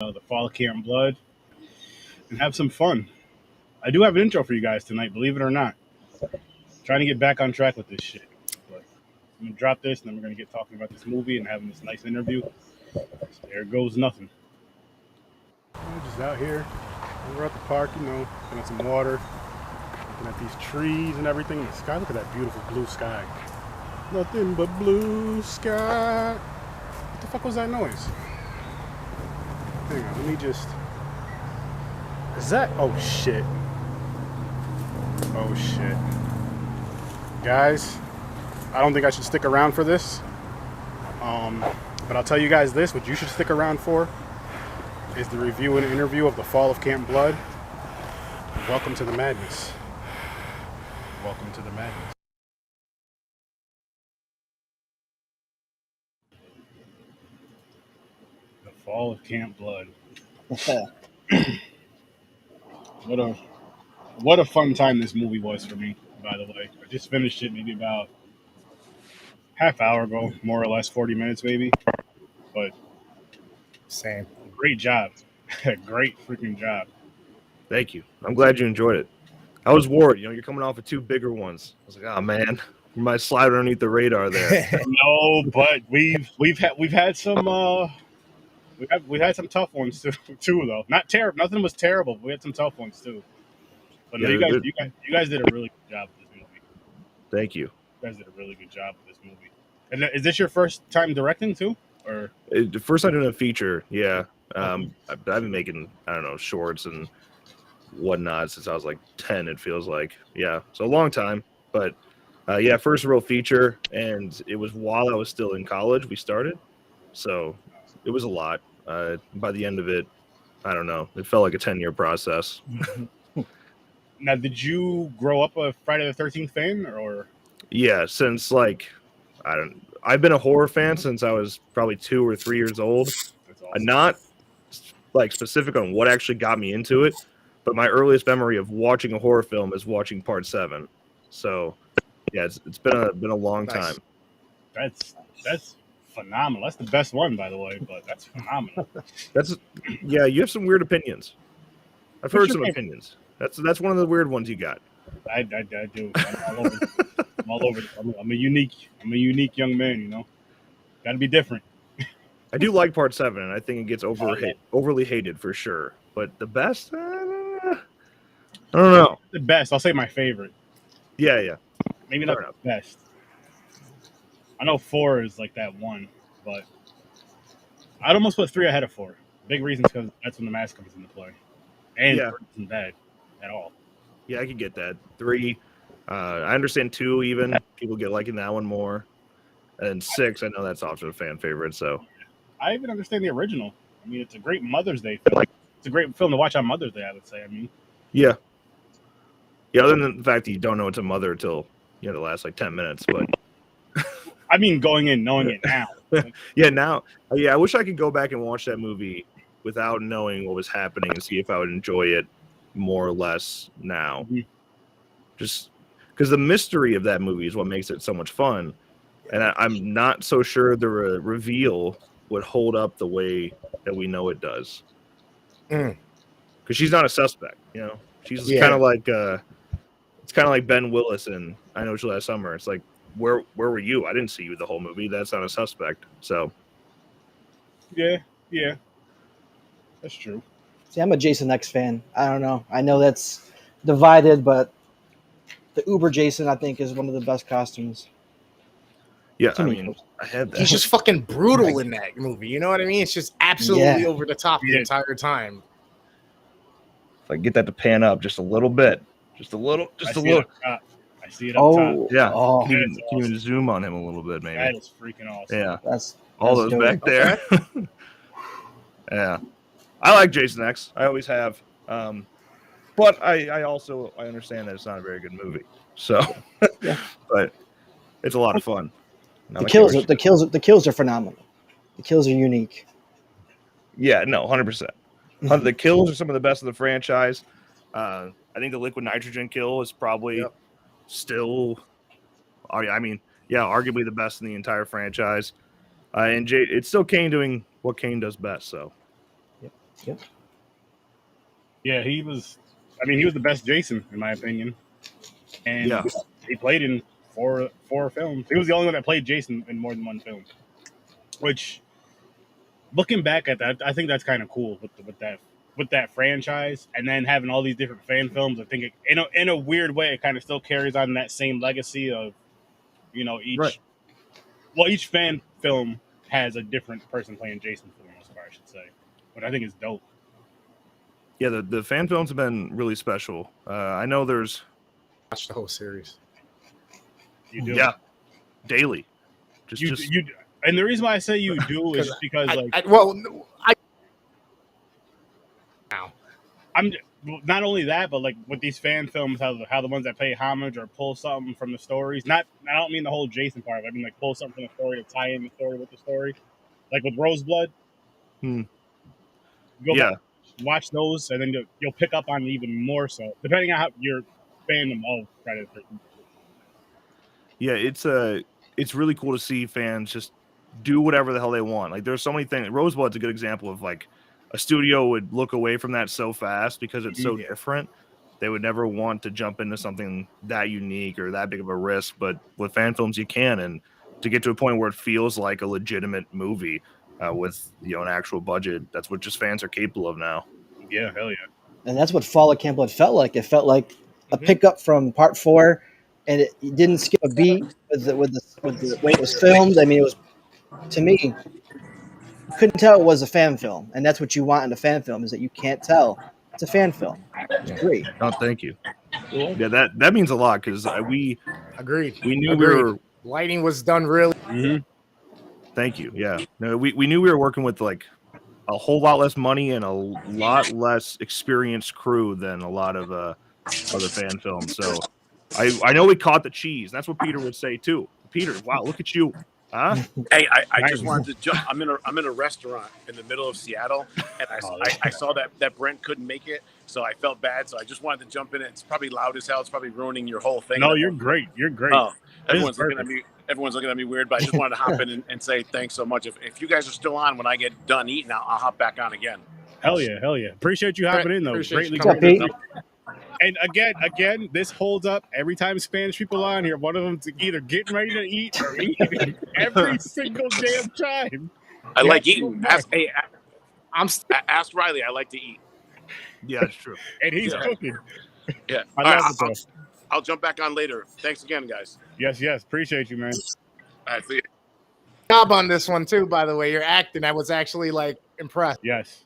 The Fall of Camp Blood, and have some fun. I do have an intro for you guys tonight, believe it or not. Trying to get back on track with this shit. But I'm going to drop this, and then we're going to get talking about this movie and having this nice interview. So there goes nothing. I'm just out here. We're at the park, looking at some water, looking at these trees and everything. The sky, look at that beautiful blue sky. Nothing but blue sky. What the fuck was that noise? Hang on, let me just... Is that... Oh, shit. Oh, shit. Guys, I don't think I should stick around for this. But I'll tell you guys this, what you should stick around for is the review and interview of The Fall of Camp Blood. Welcome to the madness. Welcome to the madness. The Fall of Camp Blood. What a fun time this movie was for me, by the way. I just finished it maybe about half hour ago, more or less, 40 minutes maybe. But same. Great job. Great freaking job. Thank you. I'm glad you enjoyed it. I was worried. You're coming off of two bigger ones. I was like, oh man, we might slide underneath the radar there. No, but we've had some we had some tough ones too though. Nothing was terrible. But we had some tough ones too. But yeah, you guys did a really good job with this movie. Thank you. You guys did a really good job with this movie. And is this your first time directing too, or the first time doing a feature? Yeah. I've been making, shorts and whatnot since I was like 10, it feels like. Yeah, so a long time. But first real feature, and it was while I was still in college we started. So it was a lot. By the end of it, I don't know, it felt like a 10-year process. Now, did you grow up a Friday the 13th fan, or? Yeah, since I've been a horror fan since I was probably 2 or 3 years old. That's awesome. Not like specific on what actually got me into it, but my earliest memory of watching a horror film is watching Part 7. So yeah, it's been a long time. That's phenomenal. That's the best one, by the way, but that's phenomenal. You have some weird opinions. I've heard some opinions. That's one of the weird ones you got. I do. I'm all over. I'm a unique young man, Got to be different. I do like Part 7, and I think it gets overly hated for sure. But the best, I don't know. The best, I'll say my favorite. Yeah. Maybe not the best. I know 4 is like that one, but I'd almost put 3 ahead of 4. Big reasons because that's when the mask comes into play, and it isn't bad at all. Yeah, I can get that. 3, I understand 2 even. People get liking that one more, and 6, I know that's often a fan favorite. So. I even understand the original. I mean, it's a great Mother's Day film. It's a great film to watch on Mother's Day, I would say. I mean, yeah. Other than the fact that you don't know it's a mother until the last 10 minutes, but I mean, going in knowing it now. I wish I could go back and watch that movie without knowing what was happening and see if I would enjoy it more or less now. Mm-hmm. Just because the mystery of that movie is what makes it so much fun, and I'm not so sure the reveal would hold up the way that we know it does. Because she's not a suspect, She's kind of like it's kind of like Ben Willis in I Know What You Last Summer. It's like, where were you? I didn't see you the whole movie. That's not a suspect. So yeah, that's true. See, I'm a Jason X fan. I don't know. I know that's divided, but the Uber Jason, I think, is one of the best costumes. Yeah, I mean, I had that. He's just fucking brutal in that movie. You know what I mean? It's just absolutely over the top the entire time. If I get that to pan up just a little bit, just a little. I see it up top. Yeah. Oh, can you even zoom on him a little bit, maybe? That is freaking awesome. Yeah. That's those back there. Yeah. I like Jason X. I always have. But I also understand that it's not a very good movie. So, but it's a lot of fun. The kills are phenomenal. The kills are unique. Yeah, no, 100%. The kills are some of the best of the franchise. I think the liquid nitrogen kill is probably still, arguably the best in the entire franchise. And it's still Kane doing what Kane does best. So, Yep. Yeah, he was. I mean, he was the best Jason in my opinion, and Yeah. he played in four films. He was the only one that played Jason in more than one film. Which, looking back at that, I think that's kind of cool with that franchise, and then having all these different fan films. I think in a weird way, it kind of still carries on that same legacy of, each. Right. Well, each fan film has a different person playing Jason for the most part, I should say. But I think it's dope. Yeah, the fan films have been really special. I know there's Watch the whole series. You do. Yeah, daily. You and the reason why I say you do is because I'm not only that, but like with these fan films, how the ones that pay homage or pull something from the stories. I don't mean the whole Jason part. I mean like pull something from the story to tie in the story with the story. Like with Roseblood. Go back, watch those, and then you'll pick up on it even more so, depending on how your fandom of Predator. Yeah, it's really cool to see fans just do whatever the hell they want. Like there's so many things. Rosebud's a good example of like a studio would look away from that so fast because it's so different. They would never want to jump into something that unique or that big of a risk. But with fan films, you can, and to get to a point where it feels like a legitimate movie with an actual budget, that's what just fans are capable of now. Yeah, hell yeah. And that's what Fall of Camp Blood felt like. It felt like a pickup from Part 4, and it didn't skip a beat with the way it was filmed. I mean, it was, to me, you couldn't tell it was a fan film, and that's what you want in a fan film, is that you can't tell it's a fan film. It's great. Oh, thank you. Yeah, that means a lot because we agreed. We knew we were lighting was done really. Thank you. Yeah, no, we knew we were working with like a whole lot less money and a lot less experienced crew than a lot of other fan films. So I know we caught the cheese. That's what Peter would say too. Peter, wow, look at you. Huh? Hey, I just wanted to jump. I'm in a restaurant in the middle of Seattle, and I saw that Brent couldn't make it, so I felt bad. So I just wanted to jump in. It's probably loud as hell. It's probably ruining your whole thing. No, you're great. You're great. Oh, everyone's looking at me weird, but I just wanted to hop in and say thanks so much. If you guys are still on when I get done eating, I'll hop back on again. Hell yeah. Appreciate you hopping in though. Greatly. And again, this holds up every time Spanish people on here. One of them's either getting ready to eat or eating every single damn time. I like eating. Ask Riley. I like to eat. Yeah, it's true. And he's cooking. Yeah. I'll jump back on later. Thanks again, guys. Yes. Appreciate you, man. All right, see you. Job on this one too, by the way. You're acting. I was actually like impressed. Yes.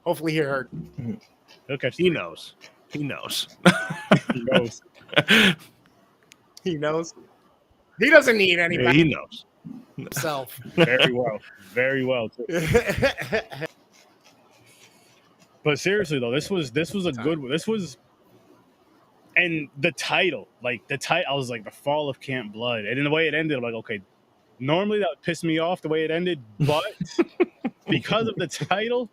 Hopefully he heard. Okay. He knows. He knows. He knows. He knows. He doesn't need anybody. Yeah, he knows. Himself. Very well too. But seriously though, this was a good one. This was, and the title, I was like, The Fall of Camp Blood, and in the way it ended, I'm like, okay, normally that would piss me off the way it ended, but because of the title,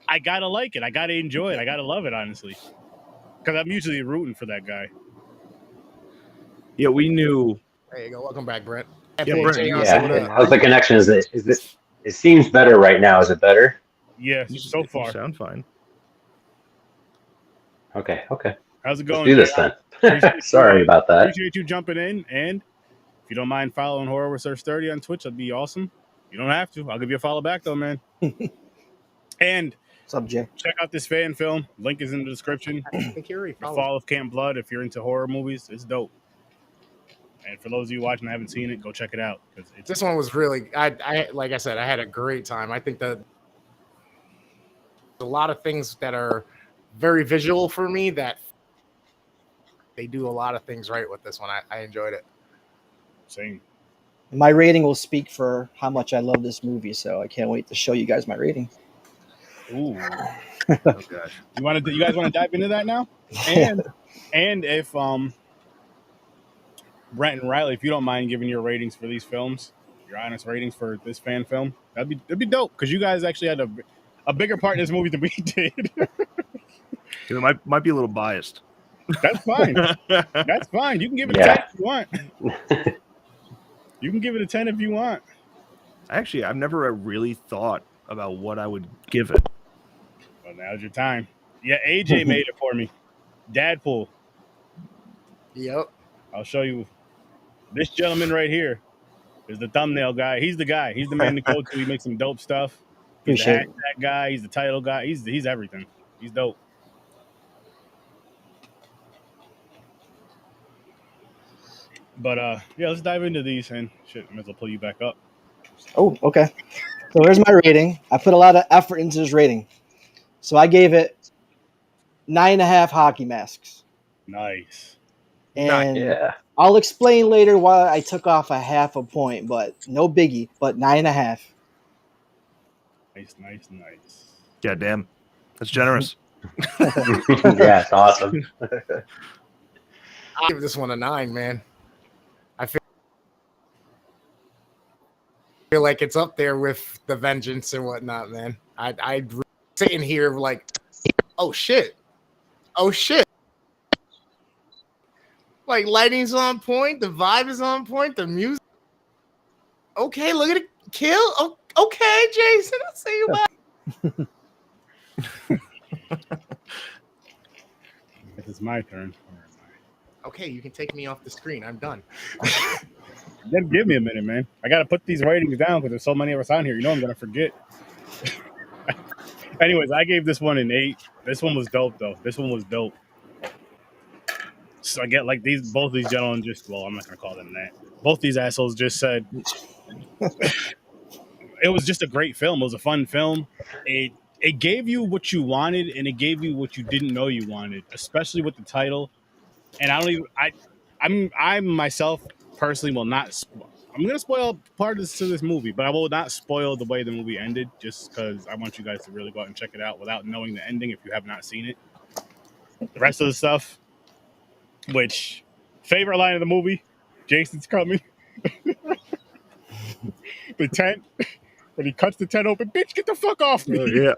I gotta like it. I gotta enjoy it. I gotta love it, honestly, because I'm usually rooting for that guy. Yeah, we knew. There you go. Welcome back, Brent. Yeah, Brent. Yeah. How's the connection? Is this? It seems better right now. Is it better? Yeah, so far. You sound fine. Okay. How's it going? Let's do this then. Sorry about that. Appreciate you jumping in, and if you don't mind following Horror Research 30 on Twitch, that'd be awesome. You don't have to. I'll give you a follow back though, man. And what's up, Jay? Check out this fan film. Link is in the description. The Fall of Camp Blood. If you're into horror movies, it's dope. And for those of you watching that haven't seen it, go check it out. This one was really, I like I said, I had a great time. I think that a lot of things that are very visual for me, that they do a lot of things right with this one. I enjoyed it. Same. My rating will speak for how much I love this movie, so I can't wait to show you guys my rating. Ooh. Oh, gosh. You guys want to dive into that now? And if Brent and Riley, if you don't mind giving your ratings for these films, your honest ratings for this fan film, that'd be dope, because you guys actually had a bigger part in this movie than we did. It might be a little biased. That's fine. That's fine. You can give it a 10 if you want. You can give it a 10 if you want. Actually, I've never really thought about what I would give it. Well, now's your time. Yeah, AJ made it for me. Dadpool. Yep. I'll show you. This gentleman right here is the thumbnail guy. He's the guy. He's the man to go to. He makes some dope stuff. He's the Appreciate it. hashtag guy. He's the title guy. He's everything. He's dope. But yeah, let's dive into these and shit. I might as well pull you back up. Oh, okay. So here's my rating. I put a lot of effort into this rating. So I gave it 9.5 hockey masks. Nice. And Yeah. I'll explain later why I took off a 0.5 point, but no biggie, but 9.5. Nice. Yeah, damn. That's generous. Yeah, it's awesome. I'll give this one a 9, man. I feel like it's up there with The Vengeance and whatnot, man. I'd sitting here like, oh shit. Like, lighting's on point, the vibe is on point, the music. Okay, look at it kill. Oh, okay, Jason, I'll see you back. It's my turn. Okay, you can take me off the screen. I'm done. Then give me a minute, man. I gotta put these ratings down because there's so many of us on here. You know I'm gonna forget. Anyways, I gave this one an 8. This one was dope though. This one was dope. So I get like both these gentlemen just, well, I'm not gonna call them that. Both these assholes just said it was just a great film. It was a fun film. It gave you what you wanted and it gave you what you didn't know you wanted, especially with the title. And I myself personally will not. I'm gonna spoil part of this movie, but I will not spoil the way the movie ended, just because I want you guys to really go out and check it out without knowing the ending if you have not seen it. The rest of the stuff, which favorite line of the movie, Jason's coming. The tent, when he cuts the tent open, bitch, get the fuck off me. Yeah.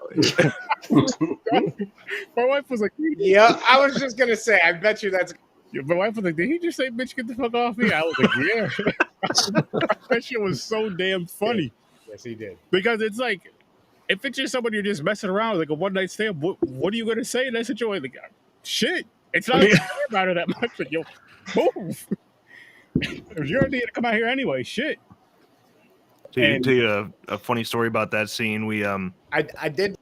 My wife was like, Yeah, I was just gonna say, I bet you that's. my wife was like, did he just say, bitch, get the fuck off me? I was like, yeah. That shit was so damn funny. Yes, he did. Because it's like, if it's just someone you're just messing around with, like a one-night stand, what are you going to say in that situation? Like, shit. It's not about it that much, but yo, move. It was your idea to come out here anyway. Shit. To tell you a funny story about that scene, we I did.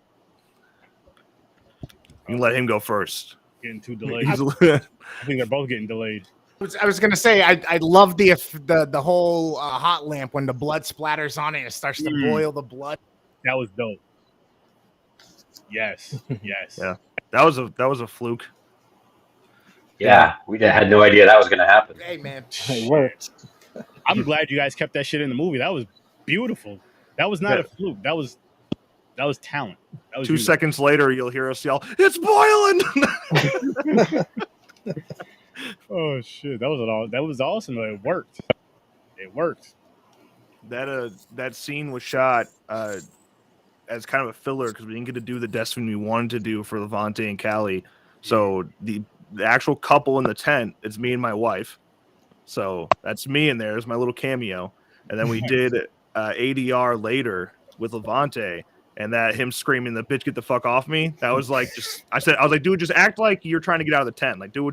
you let him go first. Getting too delayed. He's- I think they're both getting delayed. I was gonna say I love the whole hot lamp when the blood splatters on it and it starts to boil the blood. That was dope. Yes. Yeah. That was a fluke. Yeah, we had no idea that was going to happen. Hey man, It worked. I'm glad you guys kept that shit in the movie. That was beautiful. That was not a fluke. That was talent. That was 2 seconds later, you'll hear us yell, "It's boiling!" Oh shit! That was awesome. It worked. It worked. That scene was shot as kind of a filler because we didn't get to do the death scene we wanted to do for Levante and Callie. So the actual couple in the tent, it's me and my wife. So that's me in there as my little cameo. And then we did ADR later with Levante, and that him screaming, "The bitch, get the fuck off me." That was like I was like, dude, just act like you're trying to get out of the tent. Like, do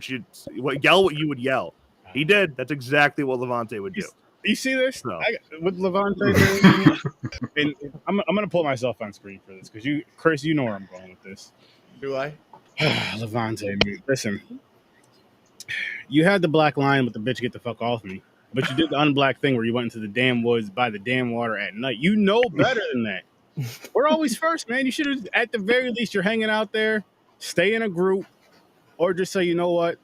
yell what you would yell. He did. That's exactly what Levante would do. You see this No. with Levante? And I'm gonna pull myself on screen for this because Chris, you know where I'm going with this. do I? Levante, listen. You had the black line with the bitch get the fuck off me, but you did the unblack thing where you went into the damn woods by the damn water at night. You know better than that. We're always first, man. You should have, at the very least, you're hanging out there, stay in a group, or just say, you know what,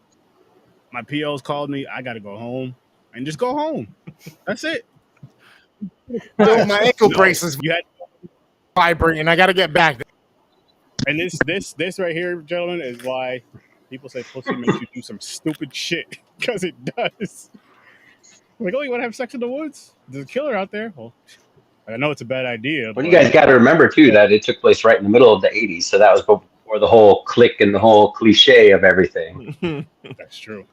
my PO's called me, I gotta go home, and just go home. That's it. No, my ankle braces You had, vibrating. I got to get back. and this right here, gentlemen, is why people say pussy makes you do some stupid shit, because it does. Like, oh, you want to have sex in the woods? There's a killer out there. Well, I know it's a bad idea. Well, you guys got to remember, too, that it took place right in the middle of the 80s. So that was before the whole clique and the whole cliche of everything. That's true.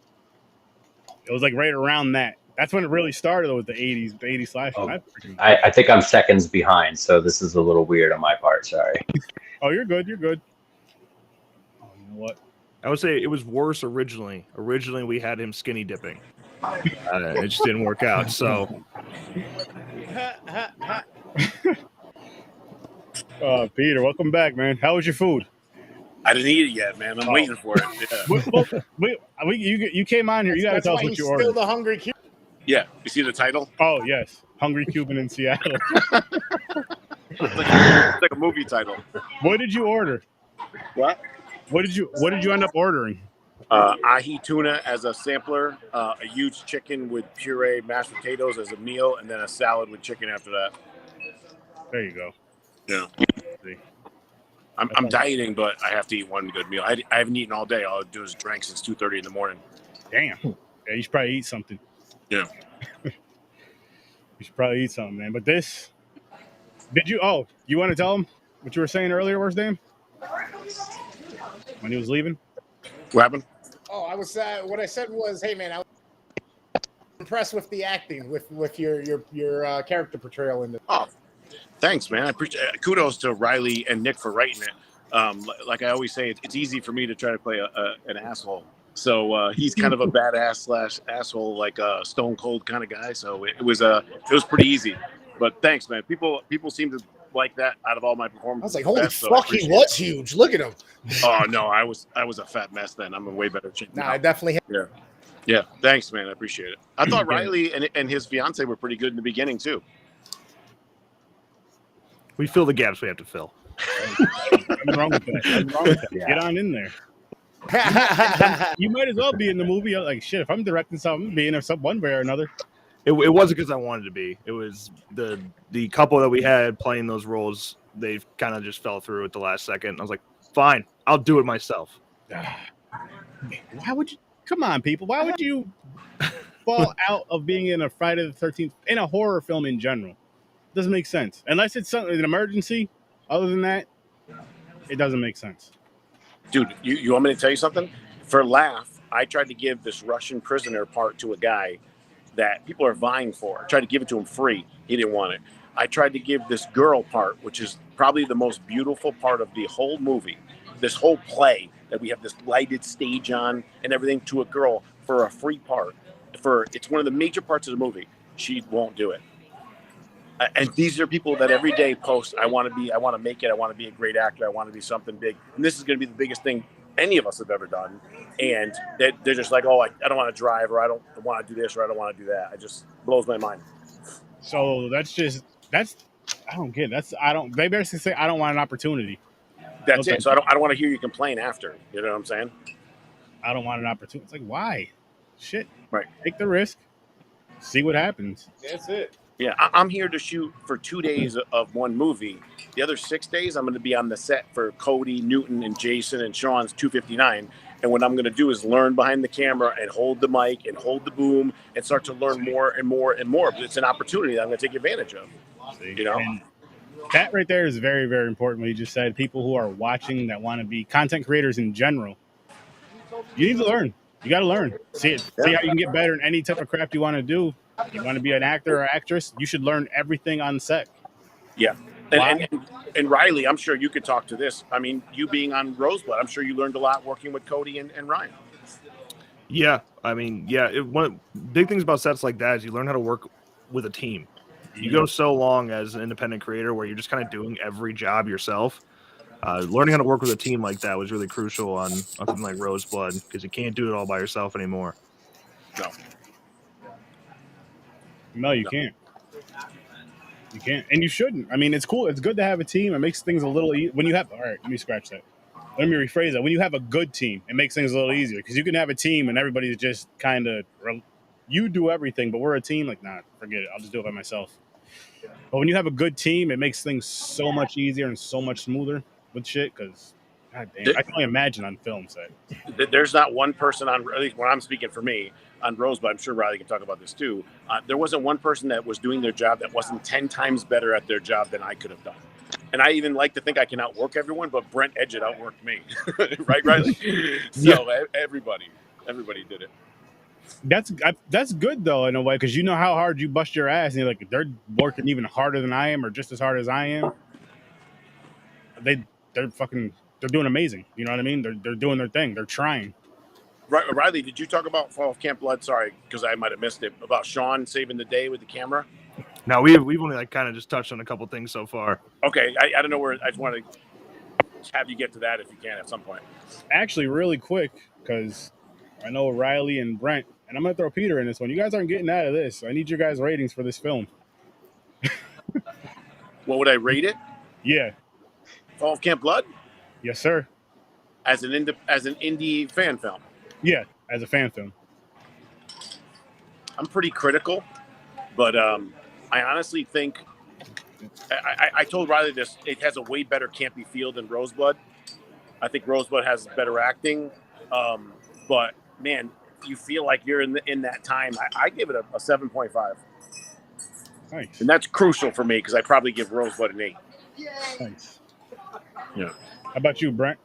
It was like right around that That's when it really started with the 80s, slash. Oh, I think I'm seconds behind, so this is a little weird on my part. Sorry. Oh, you're good. You're good. Oh, you know what? I would say it was worse originally. Originally, we had him skinny dipping. It just didn't work out. So, Peter, welcome back, man. How was your food? I didn't eat it yet, man. I'm waiting for it. Yeah. You came on here. You got to tell us what you ordered. Still the hungry Cuban. Yeah. You see the title? Oh yes, Hungry Cuban in Seattle. It's like a movie title. What did you order? What? What did you end up ordering? Ahi tuna as a sampler, a huge chicken with puree mashed potatoes as a meal, and then a salad with chicken after that. There you go. Yeah. See. I'm dieting, but I have to eat one good meal. I haven't eaten all day. All I do is drink since 2:30 in the morning. Damn. Yeah, you should probably eat something. Yeah. You should probably eat something, man. But this, did you? Oh, you want to tell him what you were saying earlier, WORSTDAM? When he was leaving. What happened? Oh, I was. What I said was, hey man, I was impressed with the acting, with your character portrayal in this. Oh, thanks, man. I appreciate. Kudos to Riley and Nick for writing it. Like I always say, it's easy for me to try to play an asshole. So he's kind of a badass / asshole, like a stone cold kind of guy. So it was pretty easy. But thanks, man. People seem to like that out of all my performances. I was like, holy fuck, he was huge. Look at him. Oh no, I was a fat mess then. I'm in way better shape now. I definitely. Yeah. Thanks, man. I appreciate it. I thought Riley and his fiance were pretty good in the beginning too. we fill the gaps we have to fill. Nothing wrong with that. Yeah. Get on in there. You might as well be in the movie. Like shit, if I'm directing something, being in one way or another. It wasn't because I wanted to be. It was the couple that we had playing those roles. They kind of just fell through at the last second. I was like, fine, I'll do it myself. Why would you? Come on, people. Why would you fall out of being in a Friday the 13th in a horror film in general? It doesn't make sense unless it's something an emergency. Other than that, it doesn't make sense. Dude, you want me to tell you something? For laugh, I tried to give this Russian prisoner part to a guy that people are vying for. I tried to give it to him free. He didn't want it. I tried to give this girl part, which is probably the most beautiful part of the whole movie, this whole play that we have this lighted stage on and everything, to a girl for a free part. It's one of the major parts of the movie. She won't do it. And these are people that every day post, I want to make it. I want to be a great actor. I want to be something big. And this is going to be the biggest thing any of us have ever done. And they're just like, oh, I don't want to drive, or I don't want to do this, or I don't want to do that. It just blows my mind. So I don't get it. They basically say, I don't want an opportunity. That's it. So I don't want to hear you complain after. You know what I'm saying? I don't want an opportunity. It's like, why? Shit. Right. Take the risk. See what happens. That's it. Yeah, I'm here to shoot for 2 days of one movie. The other 6 days, I'm going to be on the set for Cody, Newton, and Jason, and Sean's 259. And what I'm going to do is learn behind the camera and hold the mic and hold the boom and start to learn more and more and more. But it's an opportunity that I'm going to take advantage of. You know? And that right there is very, very important. What you just said, people who are watching that want to be content creators in general, you need to learn. You got to learn. See how you can get better in any type of craft you want to do. You want to be an actor or actress, you should learn everything on set. Yeah. And Riley, I'm sure you could talk to this. I mean, you being on Rosebud, I'm sure you learned a lot working with Cody and Ryan. Yeah. I mean, one of the big things about sets like that is you learn how to work with a team. You go so long as an independent creator where you're just kind of doing every job yourself. Learning how to work with a team like that was really crucial on something like Rosebud, because you can't do it all by yourself anymore. No, you can't. You can't, and you shouldn't. I mean, it's cool. It's good to have a team. It makes things a little easier. When you have, all right, let me scratch that. Let me rephrase that. When you have a good team, it makes things a little easier, because you can have a team and everybody's just kind of, you do everything, but we're a team. Like, nah, forget it. I'll just do it by myself. But when you have a good team, it makes things so much easier and so much smoother with shit, because, god damn, I can only imagine on film set. There's not one person on, at least when I'm speaking for me, on Rosebud, I'm sure Riley can talk about this too. There wasn't one person that was doing their job that wasn't 10 times better at their job than I could have done. And I even like to think I can outwork everyone, but Brent Edgett outworked me. Right, Riley? So everybody did it. That's good though in a way, because you know how hard you bust your ass, and you're like, they're working even harder than I am, or just as hard as I am. They're doing amazing. You know what I mean? They're doing their thing. They're trying. Riley, did you talk about Fall of Camp Blood? Sorry, because I might have missed it. About Sean saving the day with the camera. No, we've only like kind of just touched on a couple things so far. Okay, I don't know where. I just want to have you get to that if you can at some point. Actually, really quick, because I know Riley and Brent, and I'm gonna throw Peter in this one. You guys aren't getting out of this. I need your guys' ratings for this film. What would I rate it? Yeah. Fall of Camp Blood? Yes, sir. As an indie fan film. Yeah, as a fan film. I'm pretty critical, but I honestly think I told Riley this. It has a way better campy feel than Roseblood. I think Roseblood has better acting, but man, you feel like you're in that time. I give it a 7.5. Nice. And that's crucial for me because I probably give Roseblood an 8. Nice. Yeah. How about you, Brent?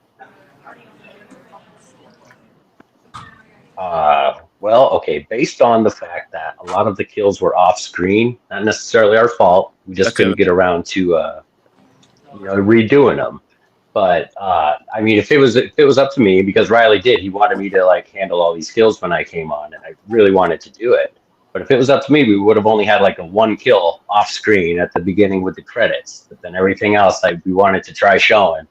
Well, okay. Based on the fact that a lot of the kills were off screen, not necessarily our fault. We just couldn't get around to, redoing them. But I mean, if it was up to me, because Riley did, he wanted me to like handle all these kills when I came on, and I really wanted to do it. But if it was up to me, we would have only had like a 1 kill off screen at the beginning with the credits. But then everything else, we wanted to try showing.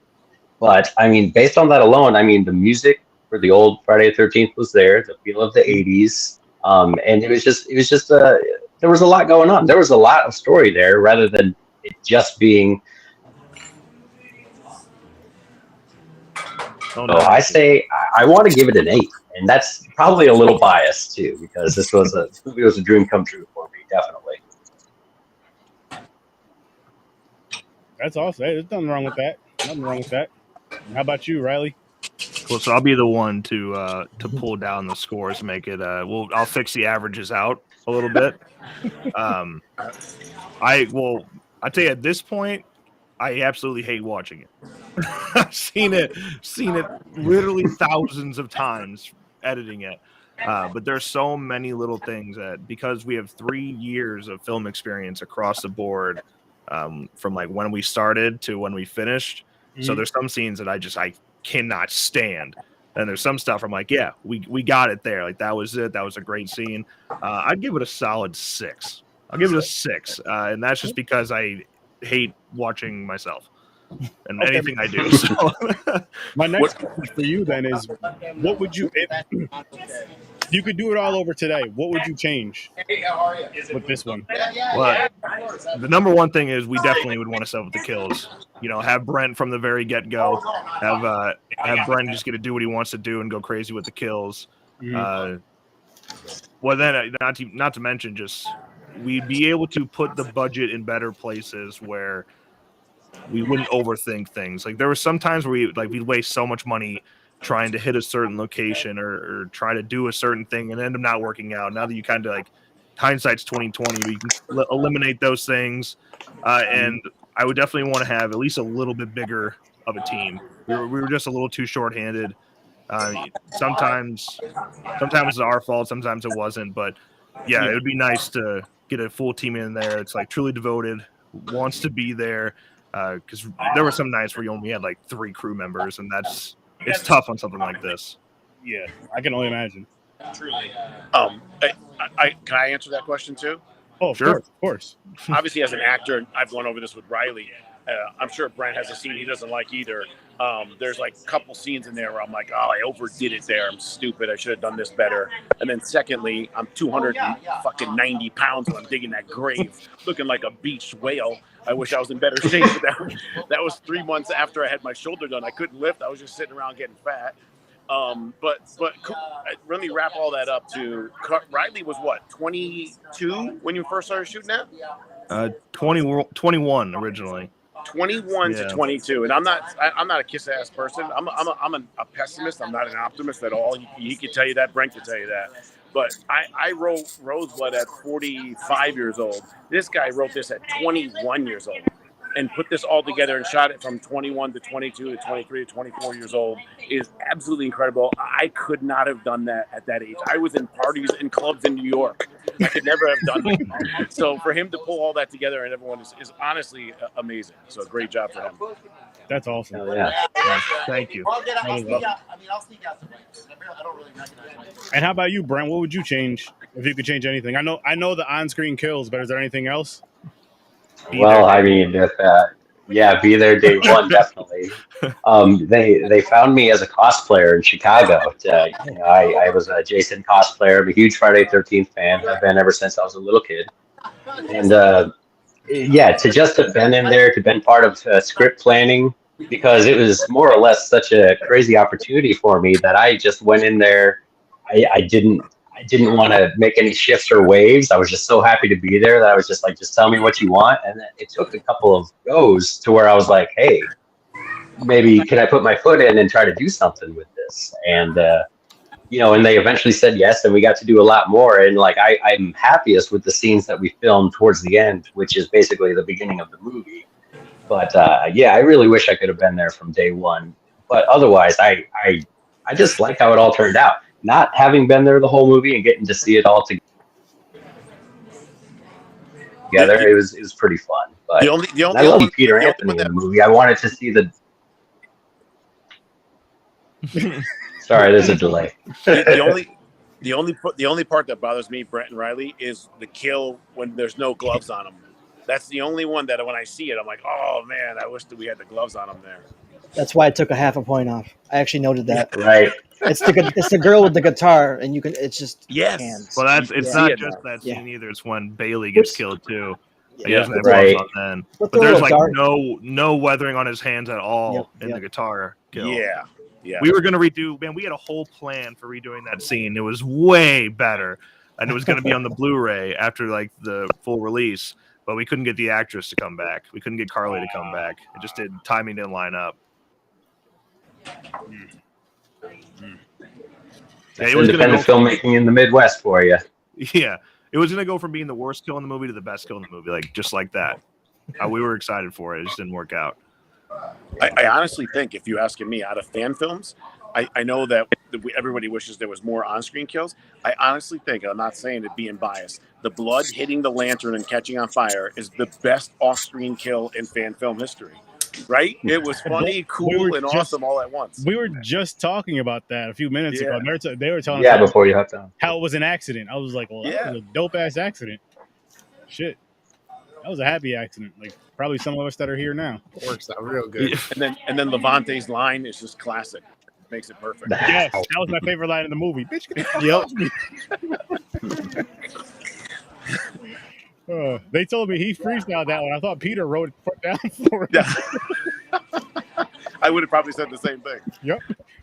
But I mean, based on that alone, I mean, the music for the old Friday the 13th was there, the feel of the 80s, and it was just there was a lot going on. There was a lot of story there, rather than it just being. So I say I want to give it an 8, and that's probably a little biased too, because this was a dream come true for me, definitely. That's awesome. Hey, there's nothing wrong with that. Nothing wrong with that. And how about you, Riley? Cool. So I'll be the one to pull down the scores, make it. I'll fix the averages out a little bit. I tell you at this point, I absolutely hate watching it. I've seen it literally thousands of times editing it. But there's so many little things that, because we have 3 years of film experience across the board, from like when we started to when we finished. Mm-hmm. So there's some scenes that I cannot stand. And there's some stuff I'm like, yeah, we got it there. Like that was it. That was a great scene. I'd give it a solid 6. I'll give it a 6. And that's just because I hate watching myself and anything I do. So. My next question for you then is, what would you, if you could do it all over today, what would you change with this one? Well, the number one thing is we definitely would want to set up the kills. You know, have Brent from the very get-go. Have Brent just get to do what he wants to do and go crazy with the kills. Mm-hmm. Well, then not to mention, just we'd be able to put the budget in better places where we wouldn't overthink things. Like there were some times where we'd waste so much money trying to hit a certain location or try to do a certain thing and end up not working out. Now that you kind of like hindsight's 2020, we can eliminate those things. And I would definitely want to have at least a little bit bigger of a team. We were just a little too shorthanded. Sometimes it's our fault, sometimes it wasn't. But yeah, it would be nice to get a full team in there. It's like truly devoted, wants to be there. Because there were some nights where you only had like 3 crew members, and it's tough on something like this. Yeah, I can only imagine. Truly. Can I answer that question too? Oh, sure, of course. Obviously, as an actor, I've gone over this with Riley. I'm sure Brent has a scene he doesn't like either. There's like a couple scenes in there where I'm like, oh, I overdid it there. I'm stupid. I should have done this better. And then secondly, I'm 290 pounds when I'm digging that grave, looking like a beached whale. I wish I was in better shape for that. That was 3 months after I had my shoulder done. I couldn't lift. I was just sitting around getting fat. But let me wrap all that up to Riley was what, 22 when you first started shooting that? 21 originally. 21 to 22, and I'm not a kiss-ass person. I'm a pessimist. I'm not an optimist at all. He could tell you that. Brent could tell you that. But I wrote Roseblood at 45 years old. This guy wrote this at 21 years old. and put this all together and shot it from 21 to 22 to 23 to 24 years old is absolutely incredible. I could not have done that at that age. I was in parties and clubs in New York. I could never have done that. So for him to pull all that together and everyone is honestly amazing. So great job for him. That's awesome. Oh, yeah. Thank you. I'll sneak out. I mean, I'll sneak out some ways. I don't really recognize myself. And how about you, Brent? What would you change if you could change anything? I know the on-screen kills, but is there anything else? Well, I mean, if, yeah, be there day one, definitely. They found me as a cosplayer in Chicago. I was a Jason cosplayer. I'm a huge Friday 13th fan. I've been ever since I was a little kid. And yeah, to just have been in there, to been part of script planning, because it was more or less such a crazy opportunity for me that I just went in there. I didn't want to make any shifts or waves. I was just so happy to be there that I was just like, just tell me what you want. And then it took a couple of goes to where I was like, hey, maybe can I put my foot in and try to do something with this? And, and they eventually said yes, and we got to do a lot more. And like, I'm happiest with the scenes that we filmed towards the end, which is basically the beginning of the movie. But yeah, I really wish I could have been there from day one. But otherwise, I just like how it all turned out. Not having been there the whole movie and getting to see it all together, it was pretty fun. But I love Peter Anthony in the movie. I wanted to see the. Sorry, there's a delay. The only part that bothers me, Brent and Riley, is the kill when there's no gloves on them. That's the only one that when I see it, I'm like, oh man, I wish that we had the gloves on them there. That's why I took a half a point off. I actually noted that. Right. It's the girl with the guitar, and you can. It's just yes. hands. Well, it's not just that scene either. It's when Bailey gets killed too. He doesn't have gloves on then. But there's like no weathering on his hands at all in the guitar kill. Yeah. Yeah. We were gonna redo. Man, we had a whole plan for redoing that scene. It was way better, and it was gonna be on the Blu-ray after like the full release. But we couldn't get the actress to come back. We couldn't get Carly to come back. It just timing didn't line up. Yeah, it was independent filmmaking in the Midwest for you. Yeah, it was going to go from being the worst kill in the movie to the best kill in the movie, like just like that. We were excited for it. It just didn't work out. I honestly think, if you're asking me, out of fan films, I know that everybody wishes there was more on-screen kills. I honestly think, I'm not saying it being biased, the blood hitting the lantern and catching on fire is the best off-screen kill in fan film history. Right? It was funny, cool, and awesome all at once. We were just talking about that a few minutes ago. They were telling us before you hopped on how it was an accident. I was like, well, that was a dope-ass accident. Shit. That was a happy accident. Like, probably some of us that are here now. It works out real good. And then Levante's line is just classic. Makes it perfect. Yes, that was my favorite line in the movie. Bitch, get the fuck they told me he freestyled that one. I thought Peter wrote it down for him. I would have probably said the same thing. Yep.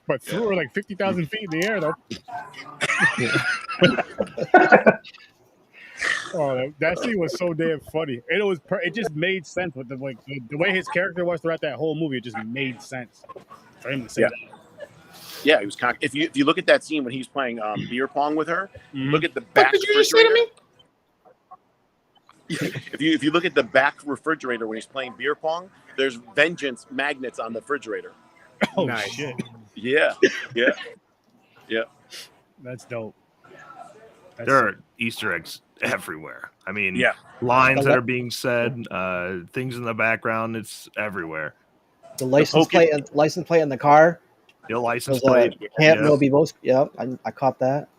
But threw her like 50,000 feet in the air, though. Oh, that scene was so damn funny. It just made sense with the way his character was throughout that whole movie. It just made sense for him to say that. Yeah, he was if you look at that scene when he's playing beer pong with her, look at the back. What did you just say to me? If you look at the back refrigerator when he's playing beer pong, there's Vengeance magnets on the refrigerator. Oh nice. Shit! Yeah. That's dope. There are Easter eggs everywhere. I mean, lines that are being said, things in the background. It's everywhere. The license plate in the car. The license plate. Can't no be both. Yeah, I caught that.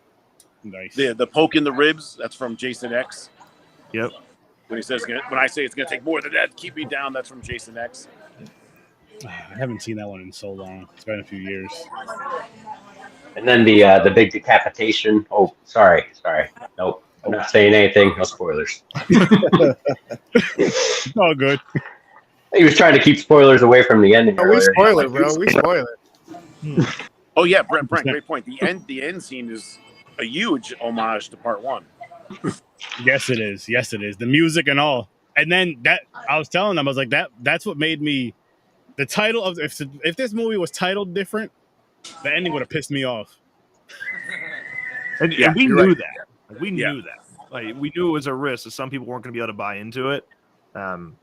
Nice. Yeah, the poke in the ribs. That's from Jason X. Yep. When he says, when I say it's going to take more than that, keep me down. That's from Jason X. I haven't seen that one in so long. It's been a few years. And then the big decapitation. Oh, sorry. Nope. I'm not saying anything. No spoilers. It's all good. He was trying to keep spoilers away from the ending. Oh, we spoil it, bro. We spoil it. Oh yeah, Brent, great point. The end scene is a huge homage to part one. Yes, it is. The music and all. And then I was telling them, I was like, that's what made me. The title of if this movie was titled different, the ending would have pissed me off. And we knew that. We knew that. Like we knew it was a risk, that some people weren't going to be able to buy into it.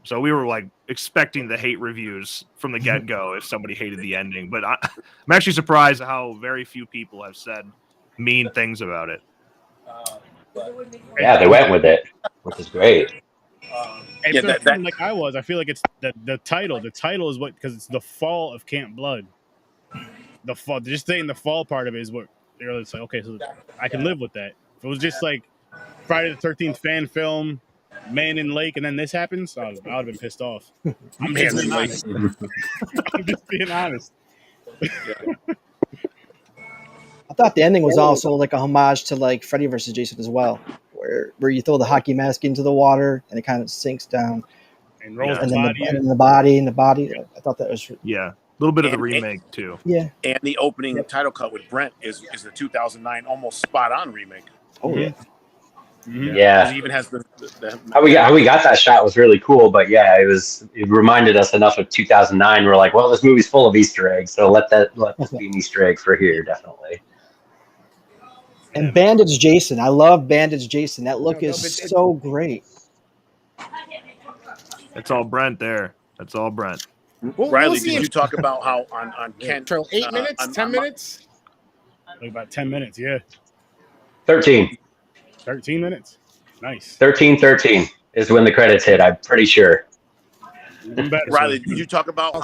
So we were like expecting the hate reviews from the get-go if somebody hated the ending. But I'm actually surprised at how very few people have said mean things about it. Yeah, they went with it, which is great. If Yeah, they're that- feeling like I was, I feel like it's the title. The title is what, because it's the fall of Camp Blood. The fall, just saying the fall part of it is what they're like. Okay, so I can live with that. If it was just like Friday the 13th fan film, Man in Lake, and then this happens, I would have been pissed off. I'm just being honest. I'm just being honest. I thought the ending was also like a homage to like Freddy versus Jason as well, where you throw the hockey mask into the water and it kind of sinks down, And rolls and the then body in. the body. I thought that was Yeah, a little bit of the And- remake too. yeah. And the opening title cut with Brent is the 2009 almost spot on remake. Oh yeah. Mhm. Yeah. It even has the How we got that shot was really cool, but yeah, it reminded us enough of 2009. We're like, well, this movie's full of Easter eggs, so let this be an Easter egg for here, definitely. And Bandage Jason, I love Bandage Jason. That look No, is but so great. It's all Brent there. That's all Brent. Riley, see did if- you talk about how on Kent? So 8 minutes, on- 10 on- minutes. Like about 10 minutes, yeah. 13 minutes. Nice. 13 is when the credits hit, I'm pretty sure. Even better. Riley, did you talk about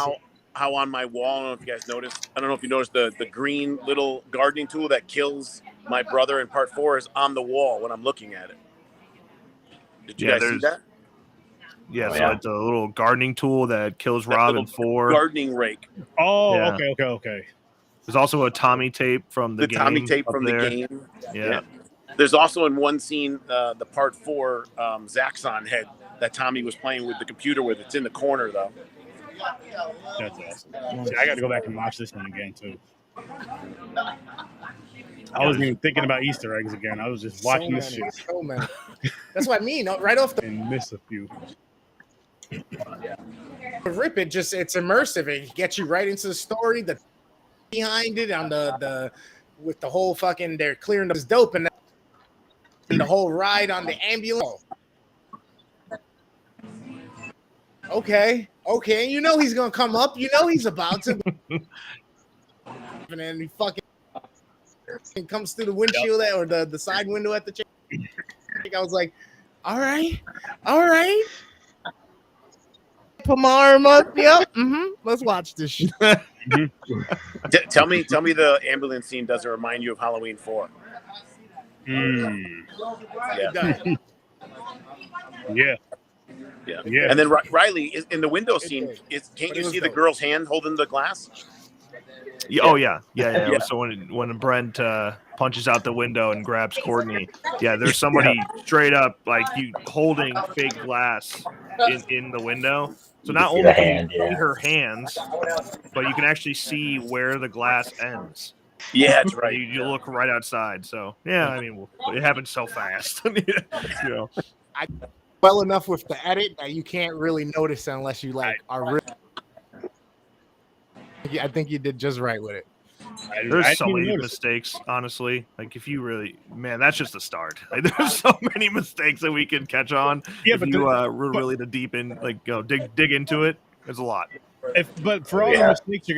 how on my wall? I don't know if you guys noticed. I don't know if you noticed the green little gardening tool that kills my brother in part 4 is on the wall when I'm looking at it. Did you Yeah, guys see that? Yeah, Oh, so yeah. it's a little gardening tool that kills That Rob in little 4. gardening rake. Oh, Yeah. okay. There's also a Tommy tape from the game. Tommy tape up from there. the game. Yeah. There's also in one scene the part 4 Zaxxon head that Tommy was playing with the computer with. It's in the corner though. That's awesome. See, I got to go back and watch this one again too. I wasn't even thinking about Easter eggs again. I was just watching this shit So many. That's what I mean. Right off the and miss a few. rip, it's immersive. It gets you right into the story. The behind it on the with the whole fucking they're clearing this dope and the whole ride on the ambulance. Okay, you know he's gonna come up. You know he's about to, and then he fucking comes through the windshield or the side window at the chick. I was like, all right. Put my arm up. Yep. Let's watch this shit. Tell me the ambulance scene doesn't remind you of Halloween 4. Yeah. Yeah. And then Riley in the window scene. Can't you was see the dope. girl's hand holding the glass? Yeah. Oh yeah. Yeah. So when Brent punches out the window and grabs Courtney, there's somebody straight up like you holding fake glass in the window. So not only can you see her hands, but you can actually see where the glass ends. Yeah, that's right. You look right outside. So yeah, I mean it happens so fast. You know. Well enough with the edit that you can't really notice unless you are really. I think you did just right with it. There's so many mistakes, honestly. Like if you really, man, that's just the start. Like, there's so many mistakes that we can catch on. Yeah, if but you really to deep in, like go dig into it. There's a lot. But for all the mistakes you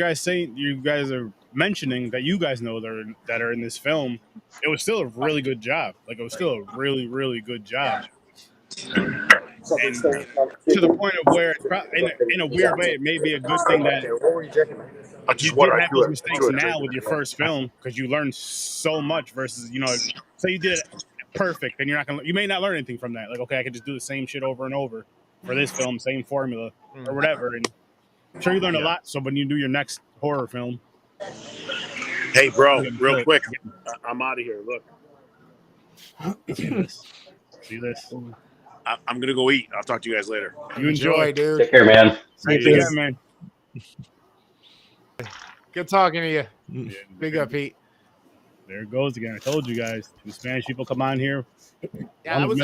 guys are mentioning that you guys know that are in this film, it was still a really good job. Like it was still a really, really good job. And to the point of where, in a weird way, it may be a good thing that you did have these mistakes now with your first film because you learned so much versus, say you did it perfect, then you may not learn anything from that. Like, okay, I could just do the same shit over and over for this film, same formula or whatever. And I'm sure you learned a lot. So when you do your next horror film, hey, bro, real quick, I'm out of here. Look, see this. I'm gonna go eat. I'll talk to you guys later. You enjoy, dude. Take care, man. Yeah, man. Good talking to you. Yeah, Big up, Pete. there it goes again. I told you guys, two Spanish people come on here. Yeah, I was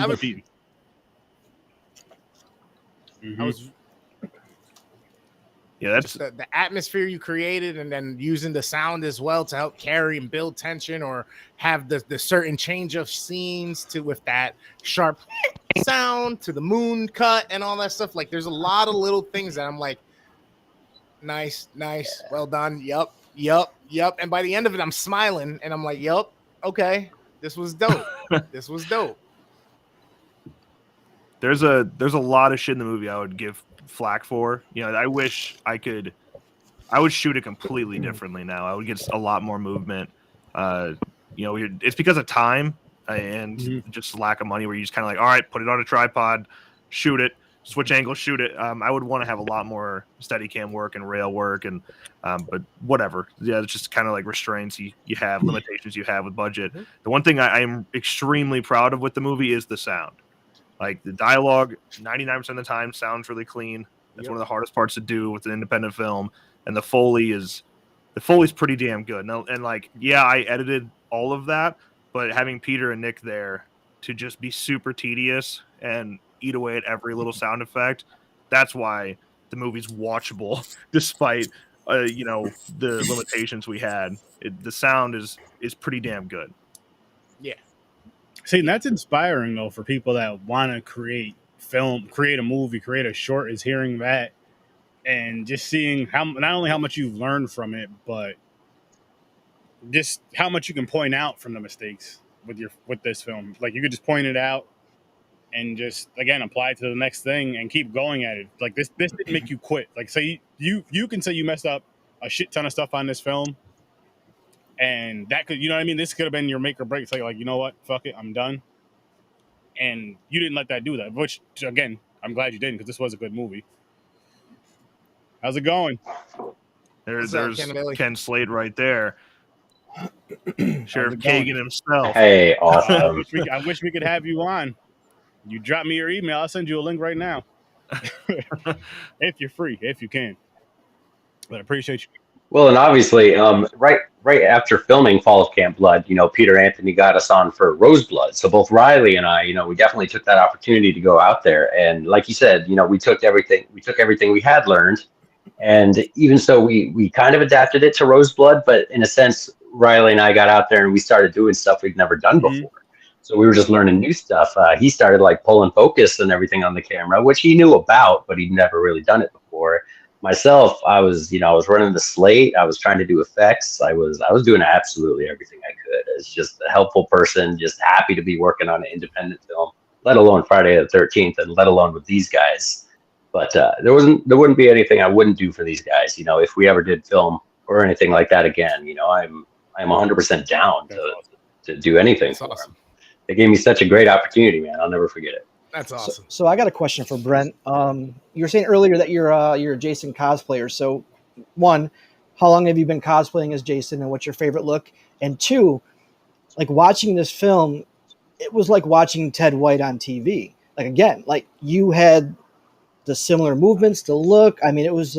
Yeah, that's the atmosphere you created, and then using the sound as well to help carry and build tension, or have the certain change of scenes with that sharp sound to the moon cut and all that stuff. Like there's a lot of little things that I'm like, nice, well done. Yup. And by the end of it, I'm smiling and I'm like, yup, okay, this was dope. This was dope. There's a lot of shit in the movie I would give flack for. You know, I wish I would shoot it completely differently now. I would get a lot more movement. You know, it's because of time and just lack of money where you just kind of like, all right, put it on a tripod, shoot it, switch angle, shoot it. I would want to have a lot more Steadicam work and rail work, and but whatever. Yeah, it's just kind of like restraints you have, limitations you have with budget. The one thing I am extremely proud of with the movie is the sound. Like the dialogue, 99% of the time sounds really clean. That's one of the hardest parts to do with an independent film. And the Foley's pretty damn good. And like, yeah, I edited all of that, but having Peter and Nick there to just be super tedious and eat away at every little sound effect, that's why the movie's watchable despite you know, the limitations we had. The sound is pretty damn good. Yeah. See, and that's inspiring though for people that want to create film, create a movie, create a short, is hearing that and just seeing how not only how much you've learned from it, but just how much you can point out from the mistakes with this film. Like you could just point it out and just again apply it to the next thing and keep going at it. Like this didn't make you quit. Like say you can say you messed up a shit ton of stuff on this film, and that could, you know what I mean? This could have been your make or break. Say like, you know what, fuck it, I'm done. And you didn't let that do that, which again, I'm glad you didn't, because this was a good movie. How's it going? There's Ken Slade right there. Sheriff Kagan himself. Hey, awesome. I wish we could have you on. You drop me your email, I'll send you a link right now. If you're free, if you can. But I appreciate you. Well, and obviously, right after filming Fall of Camp Blood, you know, Peter Anthony got us on for Roseblood. So both Riley and I, you know, we definitely took that opportunity to go out there. And like you said, you know, we took everything we had learned. And even so, we kind of adapted it to Roseblood, but in a sense, Riley and I got out there and we started doing stuff we'd never done before. So we were just learning new stuff. He started like pulling focus and everything on the camera, which he knew about, but he'd never really done it before. Myself, I was running the slate. I was trying to do effects. I was doing absolutely everything I could. It's just a helpful person, just happy to be working on an independent film, let alone Friday the 13th, and let alone with these guys. But there wouldn't be anything I wouldn't do for these guys. You know, if we ever did film or anything like that again, you know, I'm 100% down to do anything for them. They gave me such a great opportunity, man. I'll never forget it. That's awesome. So I got a question for Brent. You were saying earlier that you're a Jason cosplayer. So one, how long have you been cosplaying as Jason, and what's your favorite look? And two, like watching this film, it was like watching Ted White on TV. Like again, like you had the similar movements, the look. I mean, it was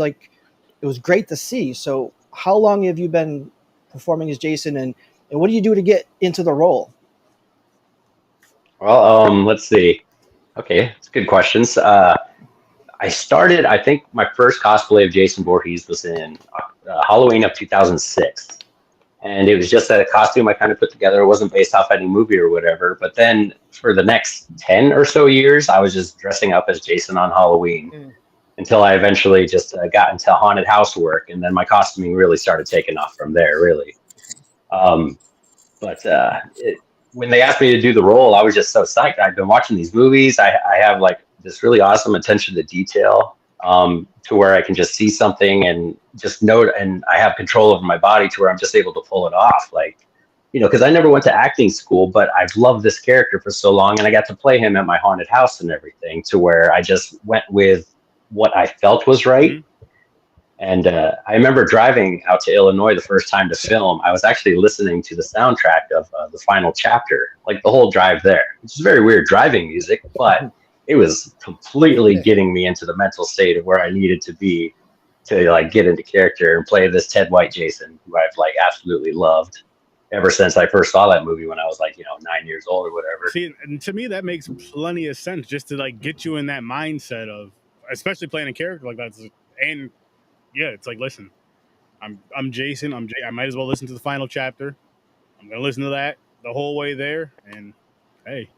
great to see. So how long have you been performing as Jason, and what do you do to get into the role? Well, let's see. Okay, it's good questions. I started, I think my first cosplay of Jason Voorhees was in Halloween of 2006. And it was just a costume I kind of put together. It wasn't based off any movie or whatever. But then for the next 10 or so years, I was just dressing up as Jason on Halloween until I eventually just got into haunted house work. And then my costuming really started taking off from there, really. When they asked me to do the role, I was just so psyched. I've been watching these movies. I have like this really awesome attention to detail, to where I can just see something and just note, and I have control over my body to where I'm just able to pull it off. Like, you know, because I never went to acting school, but I've loved this character for so long, and I got to play him at my haunted house and everything, to where I just went with what I felt was right. And I remember driving out to Illinois the first time to film. I was actually listening to the soundtrack of the final chapter, like the whole drive there, which is very weird driving music, but it was completely getting me into the mental state of where I needed to be to like get into character and play this Ted White Jason, who I've like absolutely loved ever since I first saw that movie when I was like, 9 years old or whatever. See, and to me, that makes plenty of sense, just to like get you in that mindset of, especially playing a character like that. And yeah, it's like, listen, I'm Jason. I might as well listen to the final chapter. I'm gonna listen to that the whole way there, and hey,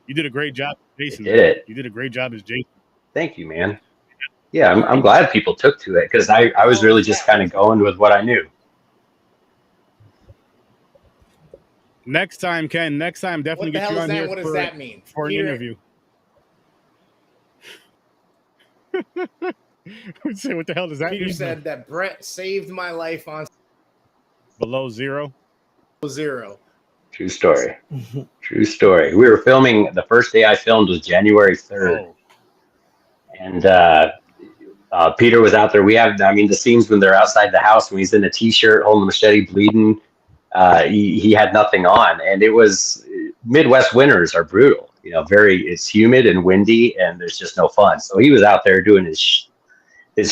You did a great job, Jason. It did it. You did a great job as Jason. Thank you, man. Yeah, I'm glad people took to it because I was really just kind of going with what I knew. Next time, Ken. Next time, definitely What the get hell you is on that? here What does that mean? for an Peter- interview. Say, what the hell does that Peter mean? said that Brett saved my life on Below zero. zero. True story. True story. We were filming. The first day I filmed was January 3rd. Oh, And Peter was out there. The scenes when they're outside the house when he's in a t-shirt holding a machete bleeding, he had nothing on. And it was, Midwest winters are brutal. It's humid and windy and there's just no fun. So he was out there doing his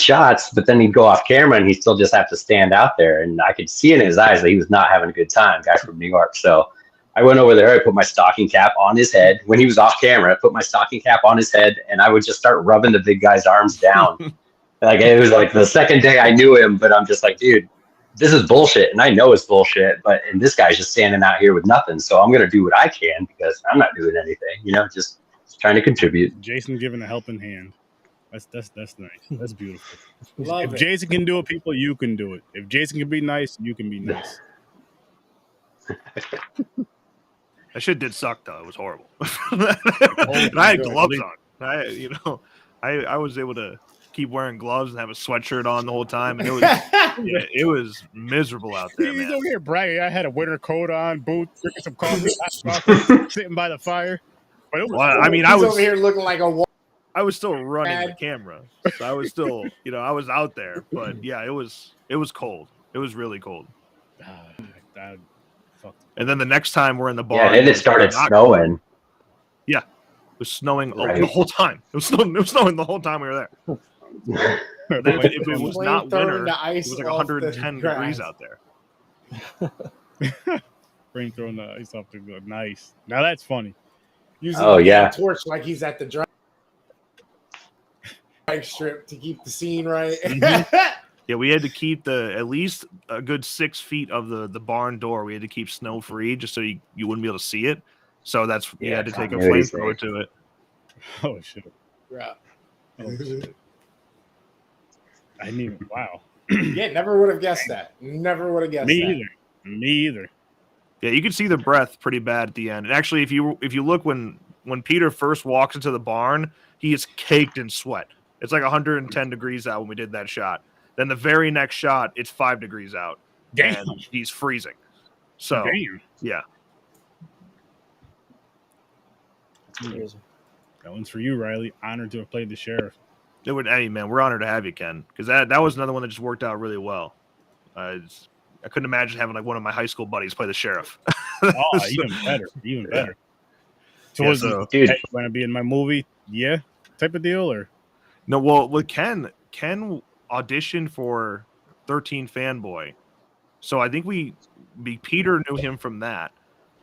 shots, but then he'd go off camera and he'd still just have to stand out there. And I could see in his eyes that he was not having a good time, guy from New York. So I went over there, I put my stocking cap on his head. When he was off camera, I put my stocking cap on his head and I would just start rubbing the big guy's arms down. It was like the second day I knew him, but I'm just like, dude, this is bullshit. And I know it's bullshit, and this guy's just standing out here with nothing. So I'm going to do what I can because I'm not doing anything, just trying to contribute. Jason giving a helping hand. That's nice. That's beautiful. Love If it. Jason can do it, people, you can do it. If Jason can be nice, you can be nice. That shit did suck though. It was horrible. And I had gloves on. I was able to keep wearing gloves and have a sweatshirt on the whole time, and it was miserable out there, He's man. over here bragging. I had a winter coat on, boots, drinking some coffee, hot coffee, sitting by the fire. But it was Well, I mean, He's over here looking like a I was still running the Dad. camera, so I was still, I was out there. But yeah, it was cold. It was really cold. Fuck. And then the next time we're in the bar, Yeah, and then it started snowing. Yeah, it was snowing Right. the whole time. It was snowing the whole time we were there. And then if it was not winter, it was like 110 degrees out there. Brain throwing the ice off the good. Nice. Now that's funny. using Oh, the yeah. torch like he's at the drag strip to keep the scene right. Yeah, we had to keep at least a good 6 feet of the barn door. We had to keep snow free just so you wouldn't be able to see it. So we had to take a continuity flamethrower to it. Oh shit. Yeah. Oh, shit. I didn't even. Wow. Yeah, never would have guessed that. Never would have guessed Me that. either. Me either. Yeah, you could see the breath pretty bad at the end. And actually, if you look when Peter first walks into the barn, he is caked in sweat. It's like 110 degrees out when we did that shot. Then the very next shot, it's 5 degrees out. Damn. And he's freezing. So, Damn. yeah. That one's for you, Riley. Honored to have played the sheriff. Hey, man, we're honored to have you, Ken. Because that was another one that just worked out really well. I couldn't imagine having like one of my high school buddies play the sheriff. Oh, even better. Even better. So, Yeah, was so- it going to be in my movie? Yeah, type of deal, or No, well, with Ken auditioned for 13 Fanboy. So I think Peter knew him from that.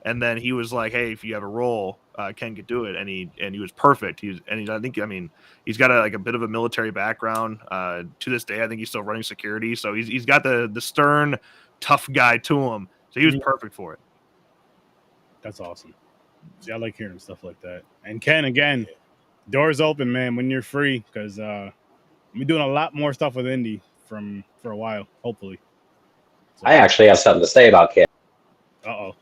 And then he was like, hey, if you have a role, Ken could do it. And he was perfect. He's got a bit of a military background. To this day, I think he's still running security. So he's got the stern, tough guy to him. So he was perfect for it. that's awesome. See, I like hearing stuff like that. And Ken, again, doors open, man, when you're free, because I'm doing a lot more stuff with Indy for a while, hopefully. So, I actually have something to say about Ken. Uh-oh.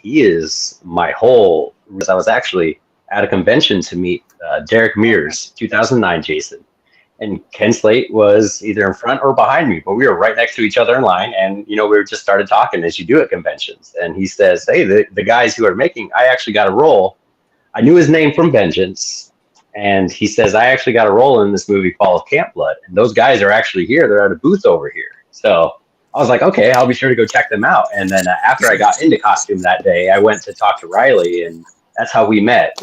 He is my whole. I was actually at a convention to meet Derek Mears, 2009 Jason, and Ken Slate was either in front or behind me, but we were right next to each other in line, and we just started talking as you do at conventions. And he says, "Hey, the guys who are making, I actually got a role. I knew his name from Vengeance." And he says, I actually got a role in this movie, Fall of Camp Blood. And those guys are actually here. They're at a booth over here. So I was like, okay, I'll be sure to go check them out. And then after I got into costume that day, I went to talk to Riley, and that's how we met.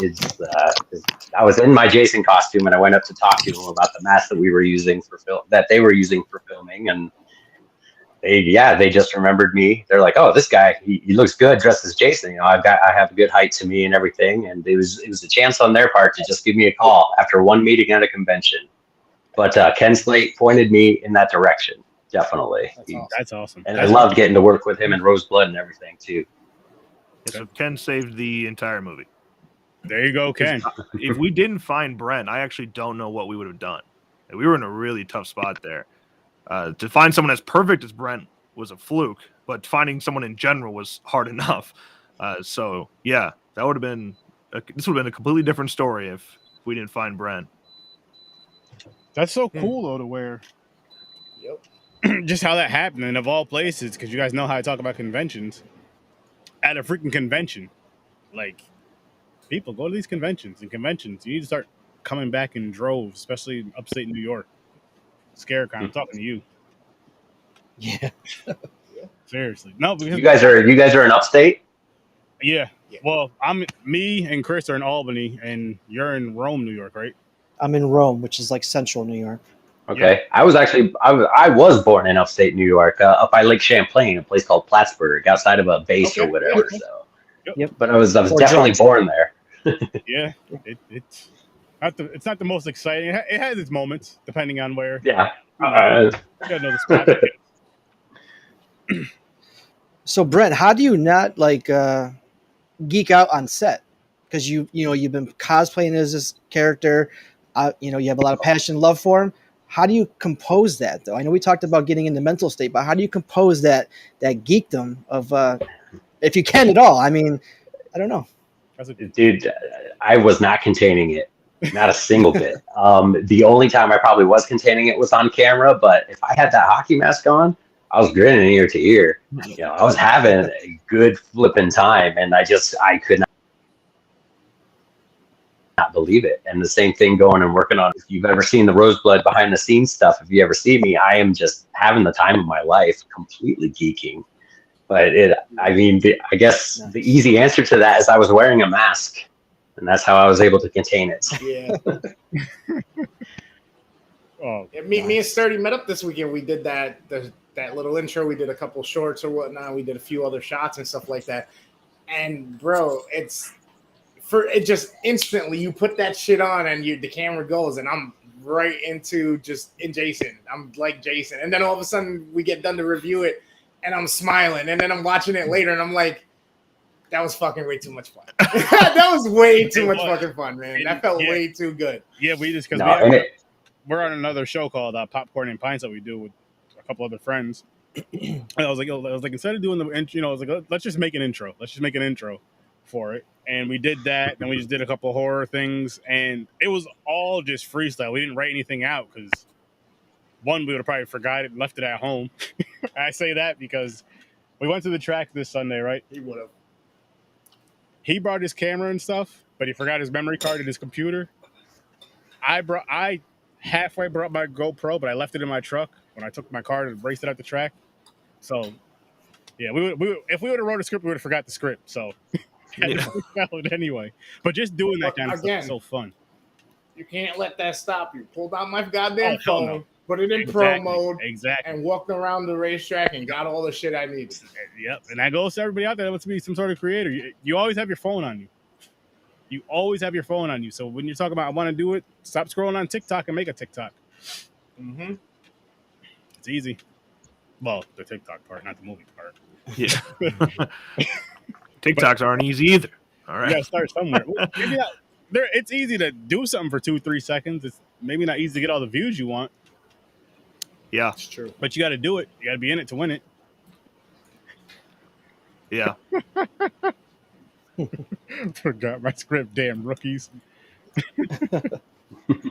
I was in my Jason costume, and I went up to talk to him about the mask that we were using that they were using for filming. And they just remembered me. They're like, oh, this guy, he looks good dressed as Jason. I have a good height to me and everything. And it was a chance on their part to just give me a call after one meeting at a convention. But Ken Slate pointed me in that direction. Definitely. That's awesome. And I loved getting to work with him in Roseblood and everything too. So Ken saved the entire movie. There you go, Ken. If we didn't find Brent, I actually don't know what we would have done. We were in a really tough spot there. To find someone as perfect as Brent was a fluke, but finding someone in general was hard enough. So yeah, that would have been this would have been a completely different story if we didn't find Brent. That's so cool though, to where just how that happened, and of all places, because you guys know how I talk about conventions. At a freaking convention, like, people go to these conventions and conventions. You need to start coming back in droves, especially in upstate New York. Scarecon, I'm talking to you. Yeah. Seriously, no, because You guys are in upstate. yeah. Well, me and Chris are in Albany, and you're in Rome, New York, right? I'm in Rome, which is like central New York. Okay, I was born in upstate New York, up by Lake Champlain, a place called Plattsburgh, outside of a base or whatever. So, Yep. but I was definitely born there. Yeah, it's not the most exciting. It has its moments, depending on where. Yeah. You gotta know the spot. So Brent, how do you not like geek out on set? Because you've been cosplaying as this character. You have a lot of passion, and love for him. How do you compose that, though? I know we talked about getting in the mental state, but how do you compose that geekdom of, if you can at all? I mean, I don't know. Dude, I was not containing it, not a single bit. The only time I probably was containing it was on camera, but if I had that hockey mask on, I was grinning ear to ear. I was having a good flipping time, and I could not believe it. And the same thing going and working on, if you've ever seen the Roseblood behind the scenes stuff, if you ever see me, I am just having the time of my life, completely geeking. But I guess the easy answer to that is I was wearing a mask, and that's how I was able to contain it. Yeah. Oh, me and Sturdy met up this weekend. We did that little intro. We did a couple shorts or whatnot. We did a few other shots and stuff like that. And bro, it just instantly you put that shit on and the camera goes, and I'm right in Jason. I'm like Jason, and then all of a sudden we get done to review it, and I'm smiling, and then I'm watching it later, and I'm like, that was fucking way too much fun. That was way too much fucking fun, man. That felt way too good. Yeah, because we're on another show called Popcorn and Pints that we do with a couple other friends. And I was like, instead of doing the intro, I was like, let's just make an intro. Let's just make an intro for it. And we did that. Then we just did a couple of horror things, and it was all just freestyle. We didn't write anything out because one, we would have probably forgot it and left it at home. I say that because we went to the track this Sunday, right? He would have. He brought his camera and stuff, but he forgot his memory card and his computer. I halfway brought my GoPro, but I left it in my truck when I took my car and raced it out the track. So, yeah, if we would have wrote a script, we would have forgot the script. So, valid anyway. But just doing that kind of stuff is so fun. You can't let that stop you. Pulled out my goddamn phone, put it in pro mode, and walked around the racetrack and got all the shit I needed. Yep, and that goes to everybody out there that wants to be some sort of creator. You always have your phone on you. You always have your phone on you. So when you're talking about I want to do it, stop scrolling on TikTok and make a TikTok. Mm-hmm. It's easy. Well, the TikTok part, not the movie part. Yeah. TikToks aren't easy either. All right. You got to start somewhere. It's easy to do something for 2-3 seconds. It's maybe not easy to get all the views you want. Yeah. It's true. But you got to do it. You got to be in it to win it. Yeah. Forgot my script, damn rookies.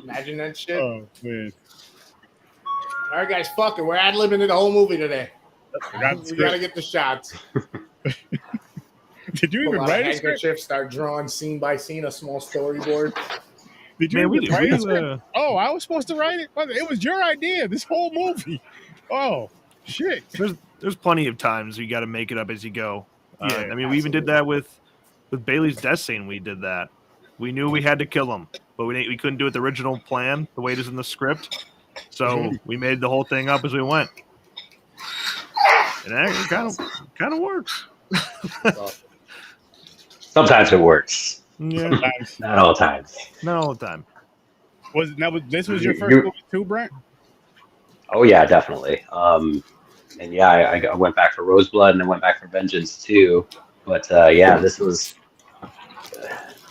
Imagine that shit. Oh, man. All right, guys, fuck it. We're ad-libbing the whole movie today. We got to get the shots. Did you even write a script? Start drawing scene by scene, a small storyboard. Did you even write a script? Oh, I was supposed to write it? It was your idea, this whole movie. Oh, shit. There's plenty of times you got to make it up as you go. Yeah, we even did that with Bailey's death scene. We did that. We knew we had to kill him, but we couldn't do it the original plan, the way it is in the script. So we made the whole thing up as we went. And that kind of works. Sometimes it works. Yeah. Sometimes. Not all times. Not all the time. This was your first movie too, Brent? Oh yeah, definitely. And yeah, I went back for Roseblood and I went back for Vengeance too. But yeah, this was.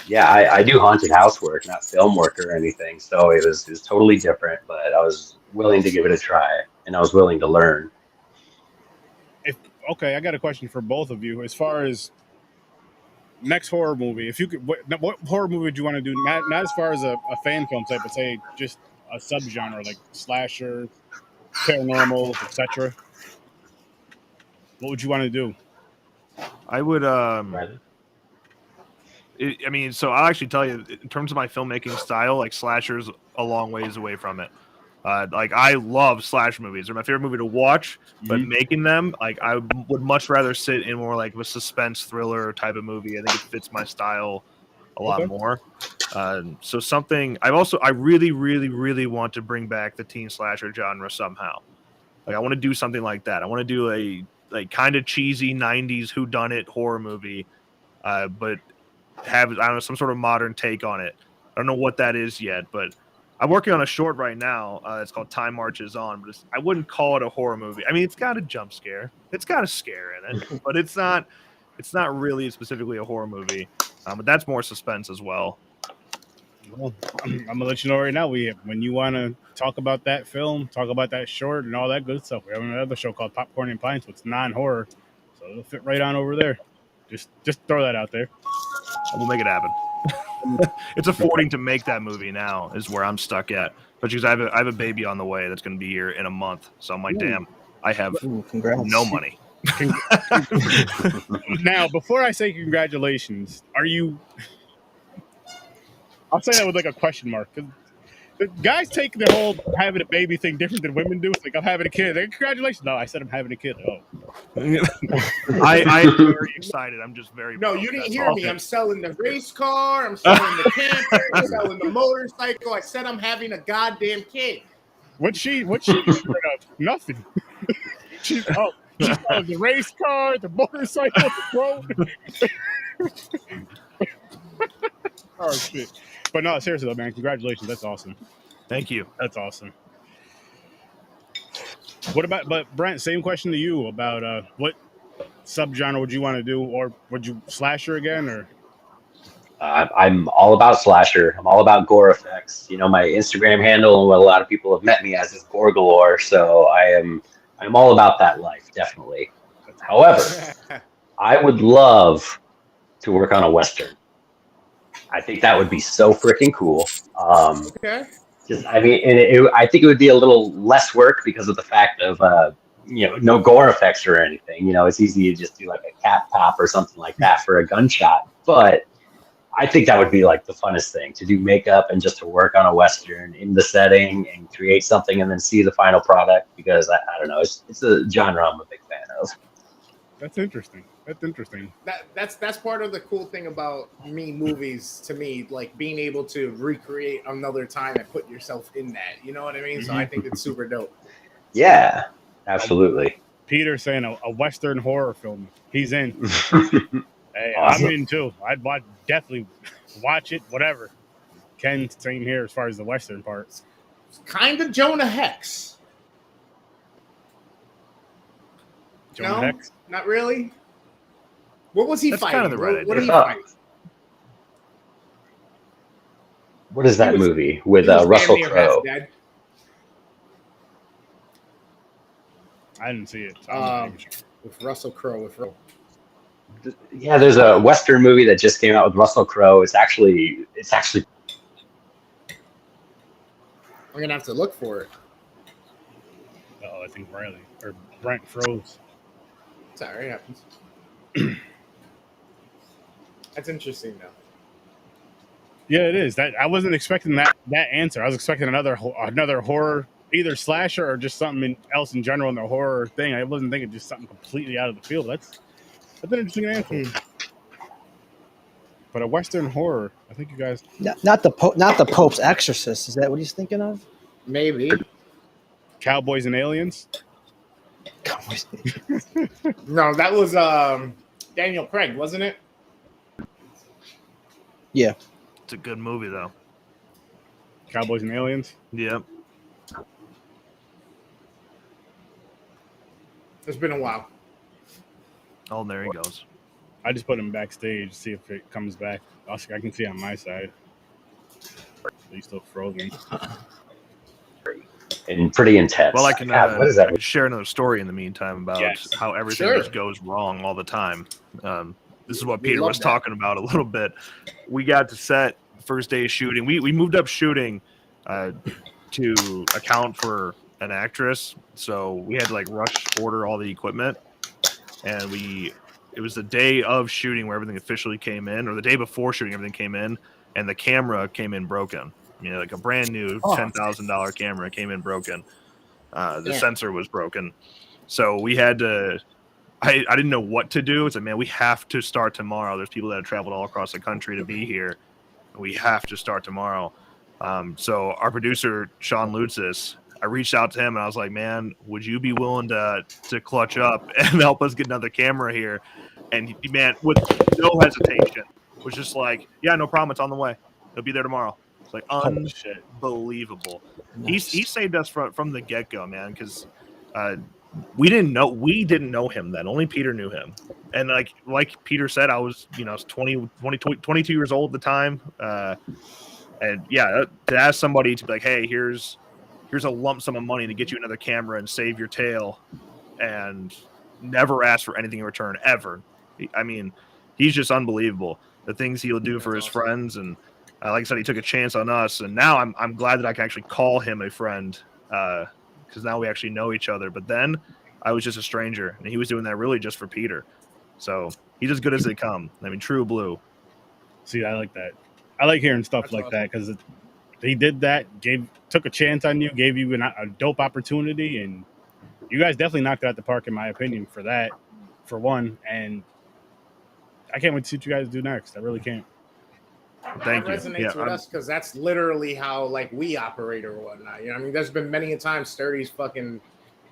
Yeah, I do haunted house work, not film work or anything. So it was totally different, but I was willing to give it a try, and I was willing to learn. Okay, I got a question for both of you. As far as next horror movie, if you could, what horror movie would you want to do? Not as far as a fan film type, but say just a subgenre like slasher, paranormal, etc. What would you want to do? I would Right. I mean, so I'll actually tell you, in terms of my filmmaking style, like slashers a long ways away from it. Like I love slash movies; they're my favorite movie to watch. But making them, like I would much rather sit in more like a suspense thriller type of movie. I think it fits my style a lot more. So something I really, really, really want to bring back the teen slasher genre somehow. Like I want to do something like that. I want to do a like kind of cheesy '90s whodunit horror movie, but have, I don't know, some sort of modern take on it. I don't know what that is yet, but I'm working on a short right now. It's called Time Marches On, but I wouldn't call it a horror movie. I mean, it's got a jump scare, it's got a scare in it, but it's not really specifically a horror movie. But that's more suspense as well. Well, I'm gonna let you know right now. When you want to talk about that film, talk about that short and all that good stuff, we have another show called Popcorn and Pints, which is non-horror, so it'll fit right on over there. Just throw that out there. We'll make it happen. It's affording to make that movie now is where I'm stuck at, but because I have a baby on the way that's going to be here in a month, so I'm like, damn, I have no money. Now, before I say congratulations, are you? I'll say that with like a question mark. The guys take the whole having a baby thing different than women do. It's like, I'm having a kid. Like, congratulations. No, I said I'm having a kid. Oh. I'm very excited. I'm just very. No, you didn't hear me. I'm selling the race car. I'm selling the camper. I'm selling the motorcycle. I said I'm having a goddamn kid. What's she nothing. She's selling the race car, the motorcycle, the boat. Oh shit. But no, seriously though, man, congratulations. That's awesome. Thank you. That's awesome. But Brent, same question to you about what subgenre would you want to do, or would you slasher again, or? I'm all about slasher. I'm all about gore effects. You know, my Instagram handle and what a lot of people have met me as is gore galore. So I'm all about that life, definitely. However, I would love to work on a Western. I think that would be so freaking cool. Okay. I mean, I think it would be a little less work because of the fact of, no gore effects or anything. You know, it's easy to just do like a cap pop or something like that for a gunshot. But I think that would be like the funnest thing, to do makeup and just to work on a Western in the setting and create something and then see the final product, because I don't know, it's a genre I'm a big fan of. That's interesting. That's part of the cool thing about movies to me, like being able to recreate another time and put yourself in that. You know what I mean? So I think it's super dope. Yeah, absolutely. Peter saying a Western horror film. He's in. Hey, Awesome. I'm in too. I'd definitely watch it, whatever. Ken, same here as far as the Western part. It's kind of Jonah Hex. Jonah Hex? Not really. What was he That's fighting? kind of the right what did he idea. fight? What is that movie with Russell Crowe? I didn't see it. With Russell Crowe. Yeah, there's a Western movie that just came out with Russell Crowe. It's actually. I'm gonna have to look for it. I think Brent froze. Sorry, it happens. That's interesting, though. Yeah, it is. That I wasn't expecting that answer. I was expecting another horror, either slasher or just something else in general in the horror thing. I wasn't thinking just something completely out of the field. That's an interesting answer. But a Western horror, I think you guys not the Pope's Exorcist. Is that what he's thinking of? Maybe. Cowboys and Aliens. No, that was Daniel Craig, wasn't it? Yeah. It's a good movie, though. Cowboys and Aliens. Yep. It's been a while. Oh, there he goes. I just put him backstage, see if it comes back. Also, I can see on my side. He's still frozen. And pretty intense. Well, I can what is that? share another story in the meantime about Yes. how everything Sure. just goes wrong all the time. This is what We Peter love was that. talking about a little bit. We got to set first day of shooting. We moved up shooting to account for an actress, so we had to like rush order all the equipment, and it was the day of shooting where everything officially came in, or the day before shooting everything came in, and the camera came in broken. You know, like a brand new $10,000 camera came in broken. The sensor was broken, so we had to. I didn't know what to do. It's like, man, we have to start tomorrow. There's people that have traveled all across the country to be here. We have to start tomorrow. So our producer, Sean Lutzis, I reached out to him and I was like, man, would you be willing to clutch up and help us get another camera here? And he, man, with no hesitation, was just like, yeah, no problem. It's on the way. It'll be there tomorrow. It's like unbelievable. Nice. He saved us from the get-go, man, because we didn't know him then. Only Peter knew him. And like Peter said, I was 22 years old at the time. And yeah, to ask somebody to be like, hey, here's a lump sum of money to get you another camera and save your tail, and never ask for anything in return ever. I mean, he's just unbelievable. The things he'll do for his friends, and like I said, he took a chance on us. And now I'm glad that I can actually call him a friend, because now we actually know each other. But then I was just a stranger, and he was doing that really just for Peter. So he's as good as they come. I mean, true blue. See, I like that. I like hearing stuff like that because he did that, took a chance on you, gave you a dope opportunity, and you guys definitely knocked it out the park, in my opinion, for that, for one. And I can't wait to see what you guys do next. I really can't. Thank that you. resonates with us because that's literally how like we operate or whatnot. You know, what I mean, there's been many a time Sturdy's fucking.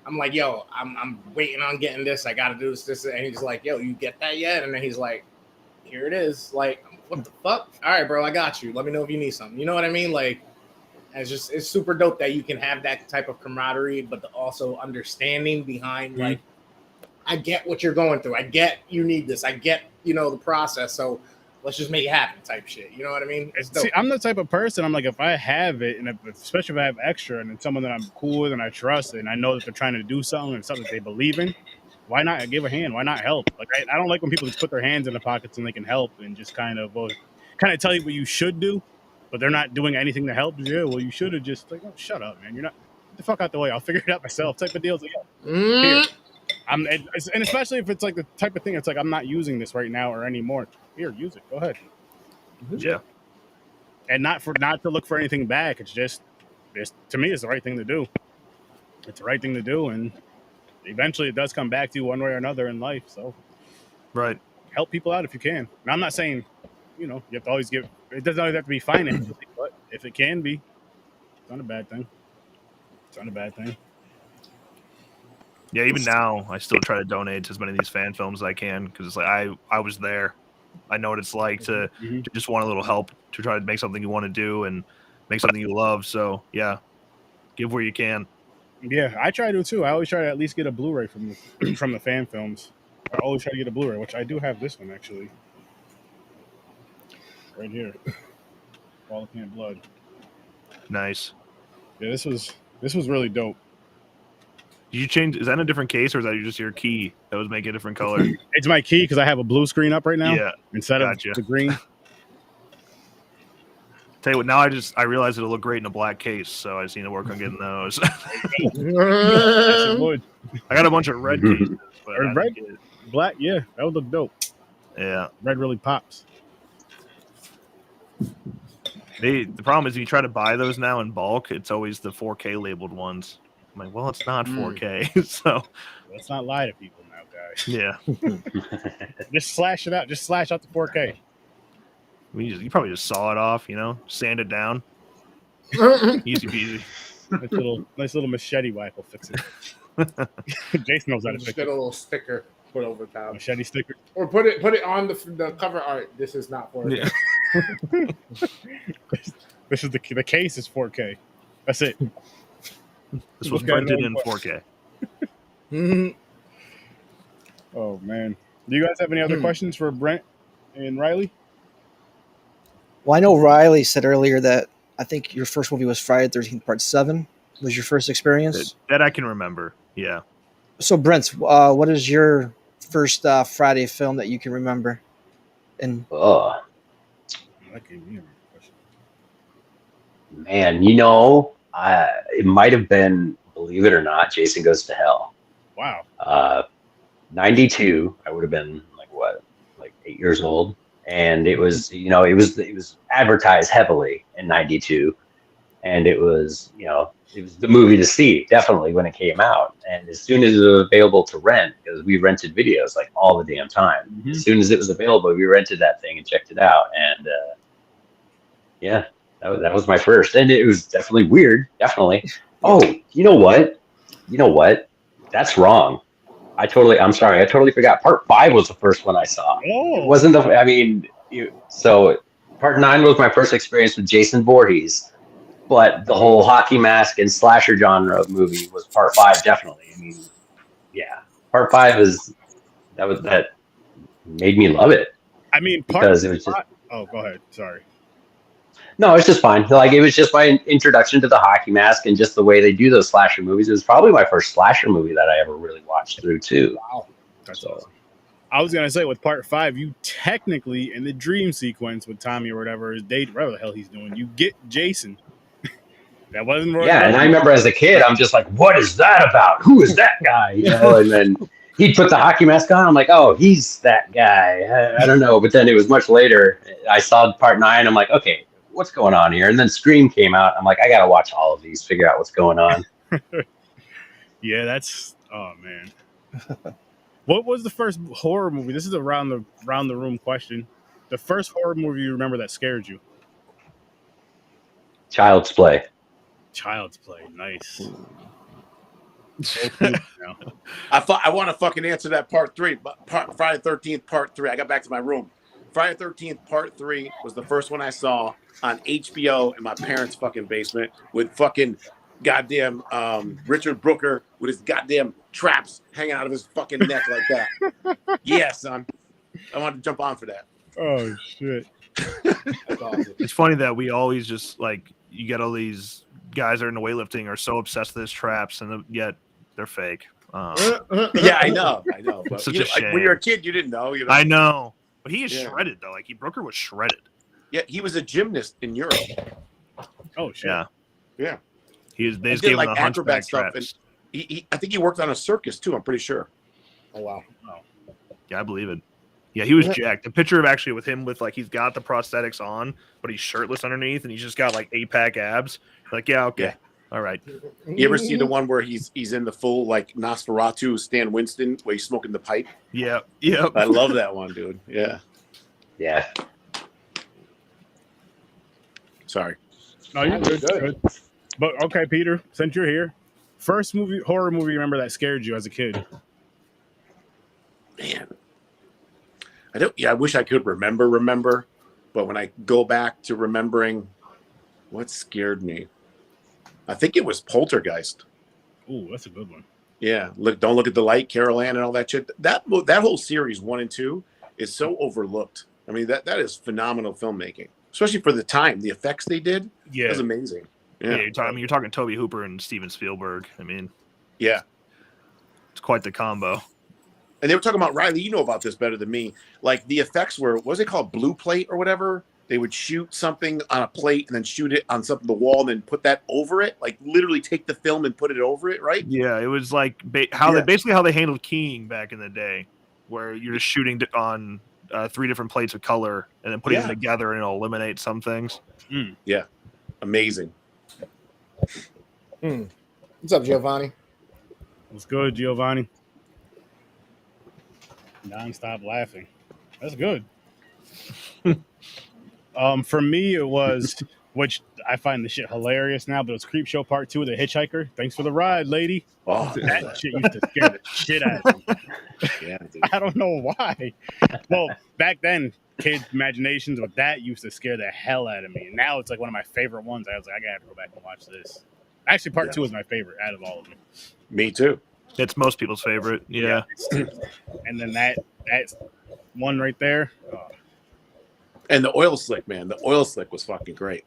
I'm like, yo, I'm waiting on getting this. I got to do this, and he's like, yo, you get that yet? And then he's like, here it is. Like, what the fuck? All right, bro, I got you. Let me know if you need something. You know what I mean? Like, it's super dope that you can have that type of camaraderie, but also understanding behind like, I get what you're going through. I get you need this. I get the process. So let's just make it happen type shit. You know what I mean? It's dope. See, I'm the type of person, I'm like, if I have it, and especially if I have extra, and it's someone that I'm cool with and I trust, and I know that they're trying to do something and something that they believe in, why not give a hand? Why not help? Like, I don't like when people just put their hands in the pockets and they can help and just kind of tell you what you should do, but they're not doing anything to help. Yeah, well, you should have just like, oh, shut up, man. You're not, get the fuck out the way. I'll figure it out myself. Type of deal. Like, here. And especially if it's like the type of thing, it's like, I'm not using this right now or anymore. Here, use it. Go ahead. Yeah. And not to look for anything back. It's just to me, it's the right thing to do. It's the right thing to do, and eventually it does come back to you one way or another in life. So, right, help people out if you can. And I'm not saying, you have to always give. It doesn't always have to be financially, but if it can be, it's not a bad thing. It's not a bad thing. Yeah, even now, I still try to donate to as many of these fan films as I can, because it's like I was there. I know what it's like to just want a little help to try to make something you want to do and make something you love. So yeah, give where you can. Yeah, I try to too. I always try to at least get a Blu-ray from the fan films. I always try to get a Blu-ray, which I do have this one actually, right here. All the Can Blood. Nice. Yeah, this was really dope. Did you change? Is that in a different case, or is that just your key that was making a different color? It's my key because I have a blue screen up right now. Yeah, instead of the green. Tell you what, now I realize it'll look great in a black case, so I just need to work on getting those. I got a bunch of red cases, but red, black, yeah, that would look dope. Yeah, red really pops. The problem is, if you try to buy those now in bulk, it's always the 4K labeled ones. I'm like, well, it's not 4K, so let's not lie to people now, guys. Yeah, just slash it out. Just slash out the 4K. You probably just saw it off, sand it down. Easy peasy. Nice little machete wipe will fix it. Jason knows how to fix it. Get a little sticker put over top. Machete sticker. Or put it on the cover art. This is not 4K. Yeah. This is the case is 4K. That's it. This was printed in 4K. Oh man. Do you guys have any other questions for Brent and Riley? Well, I know Riley said earlier that I think your first movie was Friday the 13th Part 7 was your first experience. That I can remember. Yeah. So, Brent, what is your first Friday film that you can remember? And Oh, That gave me a question. man, it might have been, believe it or not, Jason Goes to Hell. Wow. 92, I would have been like 8 years old. And it was, it was advertised heavily in 92. And it was the movie to see, definitely, when it came out. And as soon as it was available to rent, because we rented videos like all the damn time. Mm-hmm. As soon as it was available, we rented that thing and checked it out. And yeah, that was my first. And it was definitely weird, definitely. Oh, you know what? That's wrong. I'm sorry. I totally forgot. Part 5 was the first one I saw. Oh. It wasn't so Part 9 was my first experience with Jason Voorhees. But the whole hockey mask and slasher genre movie was Part 5, definitely. I mean, yeah, Part 5 that made me love it. I mean, because it was just. Oh, go ahead. Sorry. No, it's just fine. Like, it was just my introduction to the hockey mask and just the way they do those slasher movies. It was probably my first slasher movie that I ever really watched through too. Wow, that's awesome. I was gonna say with Part 5, you technically in the dream sequence with Tommy or whatever his date, whatever the hell he's doing, you get Jason. That wasn't Roy. Yeah, and I remember as a kid, I'm just like, what is that about? Who is that guy? And then he'd put the hockey mask on. I'm like, oh, he's that guy. I don't know. But then it was much later. I saw Part 9. I'm like, okay, what's going on here? And then Scream came out. I'm like, I got to watch all of these, figure out what's going on. Yeah, oh, man. What was the first horror movie? This is a round the room question. The first horror movie you remember that scared you? Child's Play. Child's Play, nice. I want to fucking answer that Part 3, but Friday the 13th Part 3. I got back to my room. Friday the 13th Part 3 was the first one I saw on HBO in my parents' fucking basement with fucking goddamn Richard Brooker with his goddamn traps hanging out of his fucking neck like that. Yeah, son. I wanted to jump on for that. Oh, shit. That's awesome. It's funny that we always just, like, you get all these guys that are into weightlifting are so obsessed with his traps, and yet they're fake. Yeah, I know. But Such a shame. when you're a kid, you didn't know. I know. But he is shredded, though. Like, Brooker was shredded. Yeah, he was a gymnast in Europe. Oh, shit. Yeah. They He just did gave like him the acrobat hunchback stuff. traps. And I think he worked on a circus, too. I'm pretty sure. Oh, wow. Yeah, I believe it. Yeah, he was jacked. The picture of actually with him with, like, he's got the prosthetics on, but he's shirtless underneath, and he's just got, like, 8-pack abs. Like, yeah, okay. Yeah. All right. You ever see the one where he's in the full, like, Nosferatu, Stan Winston, where he's smoking the pipe? Yeah. I love that one, dude. Yeah. Yeah. Sorry. No, you're good. But, okay, Peter, since you're here, first horror movie you remember that scared you as a kid? Man. I wish I could remember, but when I go back to remembering what scared me, I think it was Poltergeist. Ooh, that's a good one. Yeah, Don't Look at the Light, Carol Ann, and all that shit. That whole series 1 and 2 is so overlooked. I mean, that is phenomenal filmmaking, especially for the time. The effects they did, was amazing. Yeah, you're talking Tobe Hooper and Steven Spielberg. I mean, yeah, it's quite the combo. And they were talking about, Riley, you know about this better than me. Like, the effects were, what was it called, blue plate or whatever? They would shoot something on a plate and then shoot it on something the wall and then put that over it. Like, literally take the film and put it over it, right? Yeah, it was like basically how they handled keying back in the day, where you're just shooting on 3 different plates of color and then putting them together and it'll eliminate some things. Yeah, amazing. What's up, Giovanni? What's good, Giovanni? Non-stop laughing. That's good. For me, it was, which I find the shit hilarious now, but it was Creepshow Part 2, The Hitchhiker. Thanks for the ride, lady. Oh, that shit used to scare the shit out of me. Yeah, dude. I don't know why. Well, back then, kids' imaginations with that used to scare the hell out of me. And now it's like one of my favorite ones. I was like, I gotta go back and watch this. Actually, Part 2 is my favorite out of all of them. Me too. It's most people's favorite. Yeah. And then that one right there. And the oil slick, man. The oil slick was fucking great.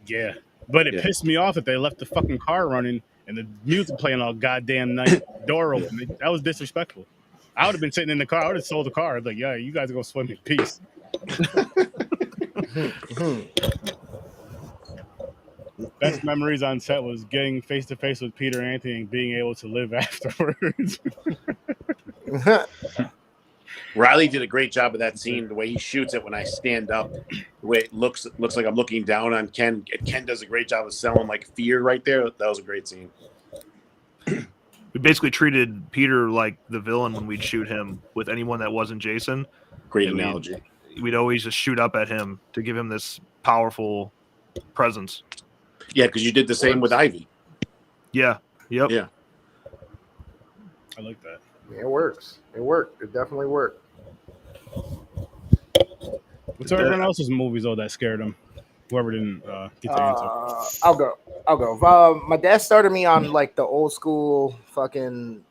Yeah. But it pissed me off that they left the fucking car running and the music playing all goddamn night, door open. That was disrespectful. I would have been sitting in the car. I would have sold the car. I'd be like, yeah, you guys are going to swim in peace. Best memories on set was getting face to face with Peter Anthony and being able to live afterwards. Riley did a great job of that scene. The way he shoots it when I stand up, the way it looks like I'm looking down on Ken. Ken does a great job of selling like fear right there. That was a great scene. We basically treated Peter like the villain when we'd shoot him with anyone that wasn't Jason. Great analogy. We'd always just shoot up at him to give him this powerful presence. Yeah, because you did the same with Ivy. Yeah. Yep. Yeah. I like that. Yeah, it works. It worked. It definitely worked. What's everyone else's movies though that scared them? Whoever didn't get the answer. I'll go. My dad started me on like the old school fucking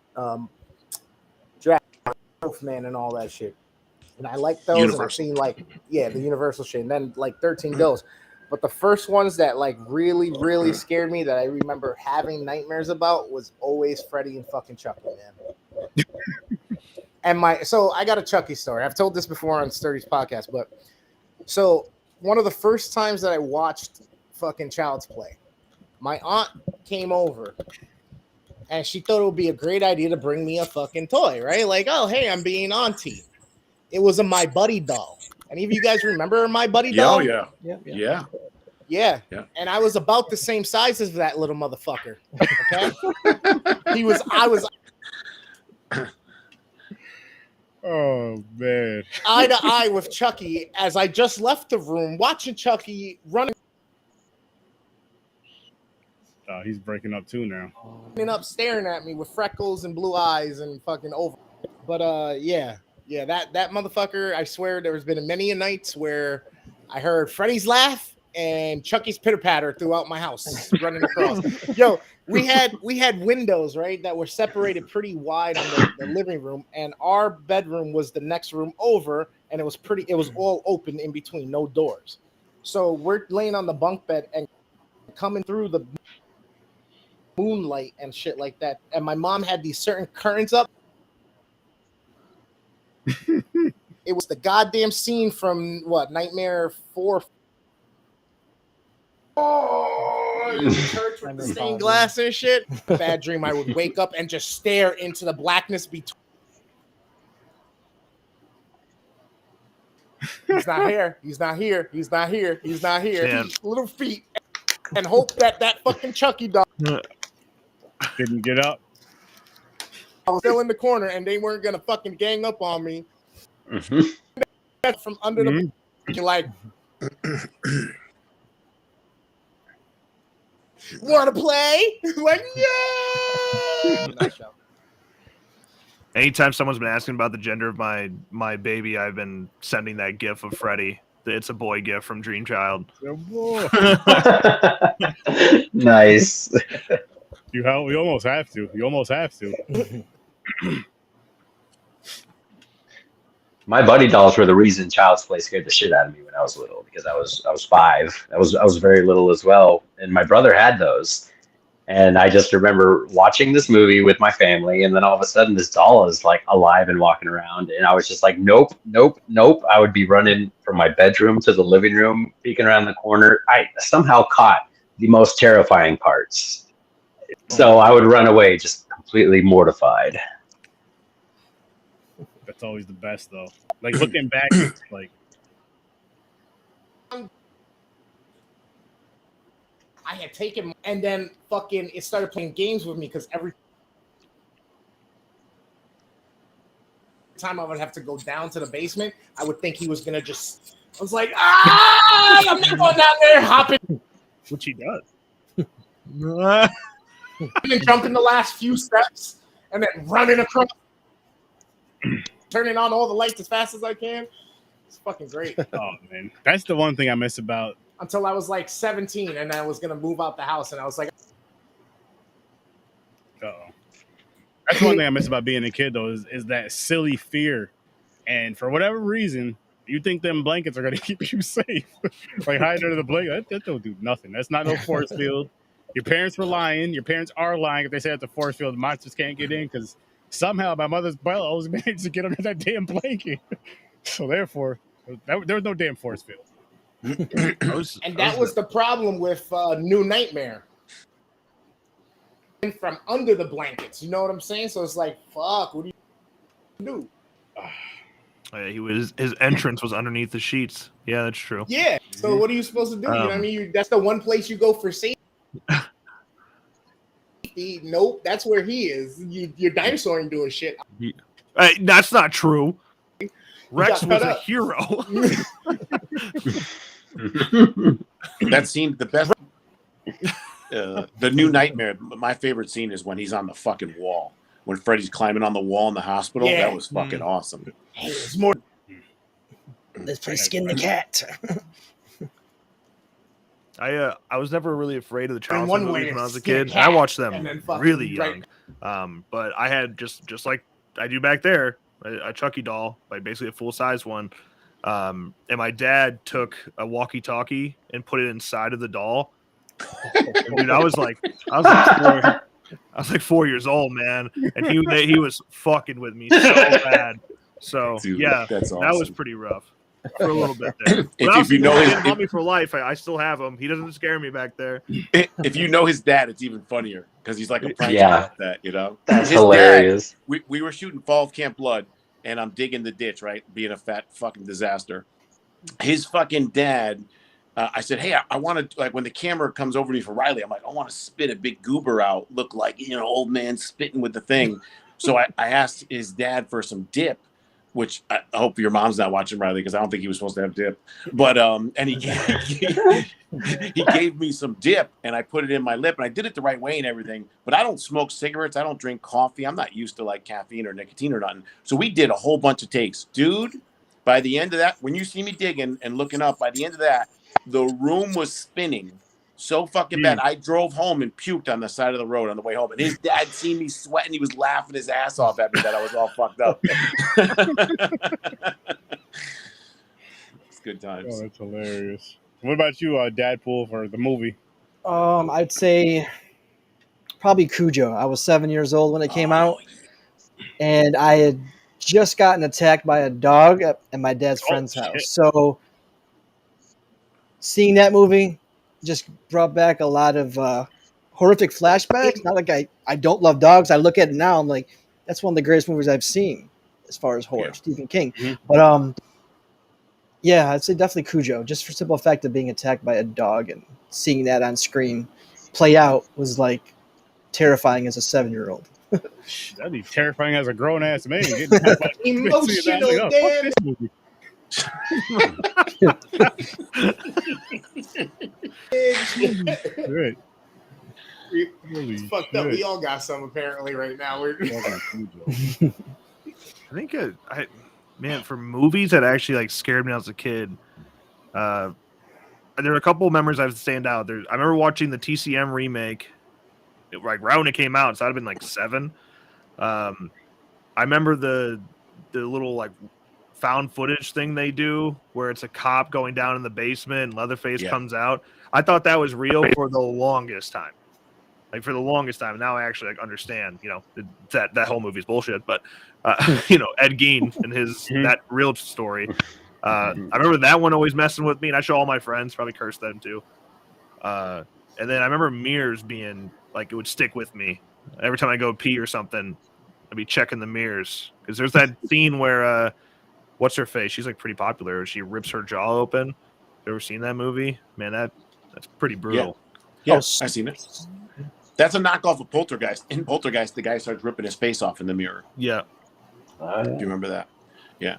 Wolfman and all that shit, and I like those. Universal. And I've seen like the Universal shit, and then like 13 Ghosts. But the first ones that like really scared me that I remember having nightmares about was always Freddy and fucking Chucky, man. And so I got a Chucky story. I've told this before on Sturdy's podcast, but so one of the first times that I watched fucking Child's Play, my aunt came over and she thought it would be a great idea to bring me a fucking toy, right? Like, oh, hey, I'm being auntie. It was a My Buddy doll. Any of you guys remember My Buddy doll? Yeah. Yeah. And I was about the same size as that little motherfucker. Okay. I was Oh man. eye to eye with Chucky as I just left the room watching Chucky running He's breaking up too now. up staring at me with freckles and blue eyes and fucking over. But that motherfucker, I swear there's been many a nights where I heard Freddy's laugh and Chucky's pitter patter throughout my house running across. Yo, we had windows, right, that were separated pretty wide on the living room, and our bedroom was the next room over, and it was all open in between, no doors. So we're laying on the bunk bed and coming through the moonlight and shit like that. And my mom had these certain curtains up. It was the goddamn scene from Nightmare 4. In church with the stained glass and shit. Bad dream. I would wake up and just stare into the blackness between. He's not here. He's not here. He's not here. He's not here. Damn. Little feet, and hope that fucking Chucky dog Didn't get up. I was still in the corner, and they weren't gonna fucking gang up on me. From under the like. Want to play? Like, yeah. Nice show. Anytime someone's been asking about the gender of my baby, I've been sending that gif of Freddy. It's a boy gif from Dream Child. Nice. You almost have to. You almost have to. My Buddy dolls were the reason Child's Play scared the shit out of me when I was little, because I was 5. I was very little as well, and my brother had those. And I just remember watching this movie with my family, and then all of a sudden this doll is like alive and walking around, and I was just like, nope. I would be running from my bedroom to the living room, peeking around the corner. I somehow caught the most terrifying parts, so I would run away just completely mortified. That's always the best though. Like looking back, it's like I had taken, and then fucking it started playing games with me because every time I would have to go down to the basement, I would think he was gonna just. I was like, I'm not going down there, hopping, which he does. and jumping the last few steps, and then running across, turning on all the lights as fast as I can. It's fucking great. Oh man, that's the one thing I miss about. Until I was like 17, and I was gonna move out the house, and I was like, That's one thing I miss about being a kid, though, is that silly fear. And for whatever reason, you think them blankets are going to keep you safe. Like hiding under the blanket, that don't do nothing. That's not no force field. Your parents were lying. Your parents are lying if they say it's a force field. The monsters can't get in because somehow my mother's brother always managed to get under that damn blanket. So therefore, there was no damn force field. And that was the problem with New Nightmare. From under the blankets, you know what I'm saying? So it's like, fuck, what do you do? His entrance was underneath the sheets. Yeah, that's true. Yeah. So what are you supposed to do? You know what I mean? That's the one place you go for safety. Nope, that's where he is. Your dinosaur ain't doing shit. That's not true. Rex was a hero. That scene, the best. The New Nightmare. My favorite scene is when he's on the fucking wall. When Freddy's climbing on the wall in the hospital. Yeah. That was fucking awesome. Hey, it's more. Let's play Skin the Cat. I was never really afraid of the childhood movies when I was a kid. I watched them really young. But I had just like I do back there, a Chucky doll, like basically a full size one. And my dad took a walkie-talkie and put it inside of the doll. Dude, I was like 4 years old, man, and he was fucking with me so bad. So dude, yeah, that's awesome. That was pretty rough for a little bit there. If you know his me for life, I still have him. He doesn't scare me back there. If you know his dad, it's even funnier because he's like a prank about that. You know, that's hilarious. Dad, we were shooting Fall of Camp Blood, and I'm digging the ditch, right, being a fat fucking disaster. His fucking dad. I said, hey, I want to, like, when the camera comes over to me for Riley, I'm like, I want to spit a big goober out, look like, old man spitting with the thing. So I asked his dad for some dip, which I hope your mom's not watching, Riley, because I don't think he was supposed to have dip. But, and he gave me some dip, and I put it in my lip, and I did it the right way and everything. But I don't smoke cigarettes. I don't drink coffee. I'm not used to, like, caffeine or nicotine or nothing. So we did a whole bunch of takes. Dude, by the end of that, when you see me digging and looking up, by the end of that, the room was spinning so fucking bad. I drove home and puked on the side of the road on the way home. And his dad seen me sweating. He was laughing his ass off at me that I was all fucked up. It's good times. Oh, that's hilarious. What about you, Dadpool, for the movie? I'd say probably Cujo. I was 7 years old when it came out. And I had just gotten attacked by a dog at my dad's friend's house. So seeing that movie just brought back a lot of horrific flashbacks. Not like I don't love dogs. I look at it now, I'm like, that's one of the greatest movies I've seen as far as horror, Stephen King. Mm-hmm. But yeah, I'd say definitely Cujo, just for simple fact of being attacked by a dog and seeing that on screen play out was like terrifying as a 7-year-old. That'd be terrifying as a grown ass man. Emotional damage. Right. It's fucked up. We all got some apparently right now. I think for movies that actually like scared me as a kid, there are a couple of memories I've stand out. I remember watching the TCM remake, right when it came out. So I'd have been like 7. I remember the little like found footage thing they do where it's a cop going down in the basement and Leatherface comes out. I thought that was real for the longest time. Now I actually like understand, that whole movie's bullshit, but Ed Gein and his that real story. I remember that one always messing with me, and I show all my friends, probably curse them too. And then I remember mirrors being like, it would stick with me every time I go pee or something. I'd be checking the mirrors because there's that scene where what's her face? She's like pretty popular. She rips her jaw open. You ever seen that movie? Man, that's pretty brutal. Yeah, I've seen it. That's a knockoff of Poltergeist. In Poltergeist, the guy starts ripping his face off in the mirror. Yeah. Do you remember that? Yeah.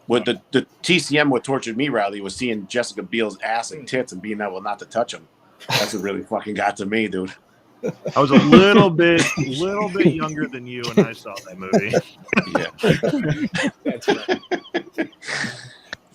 What the TCM, what tortured me, Riley, was seeing Jessica Biel's ass and tits and being able not to touch them. That's what really fucking got to me, dude. I was a little bit younger than you when I saw that movie. Yeah. That's right.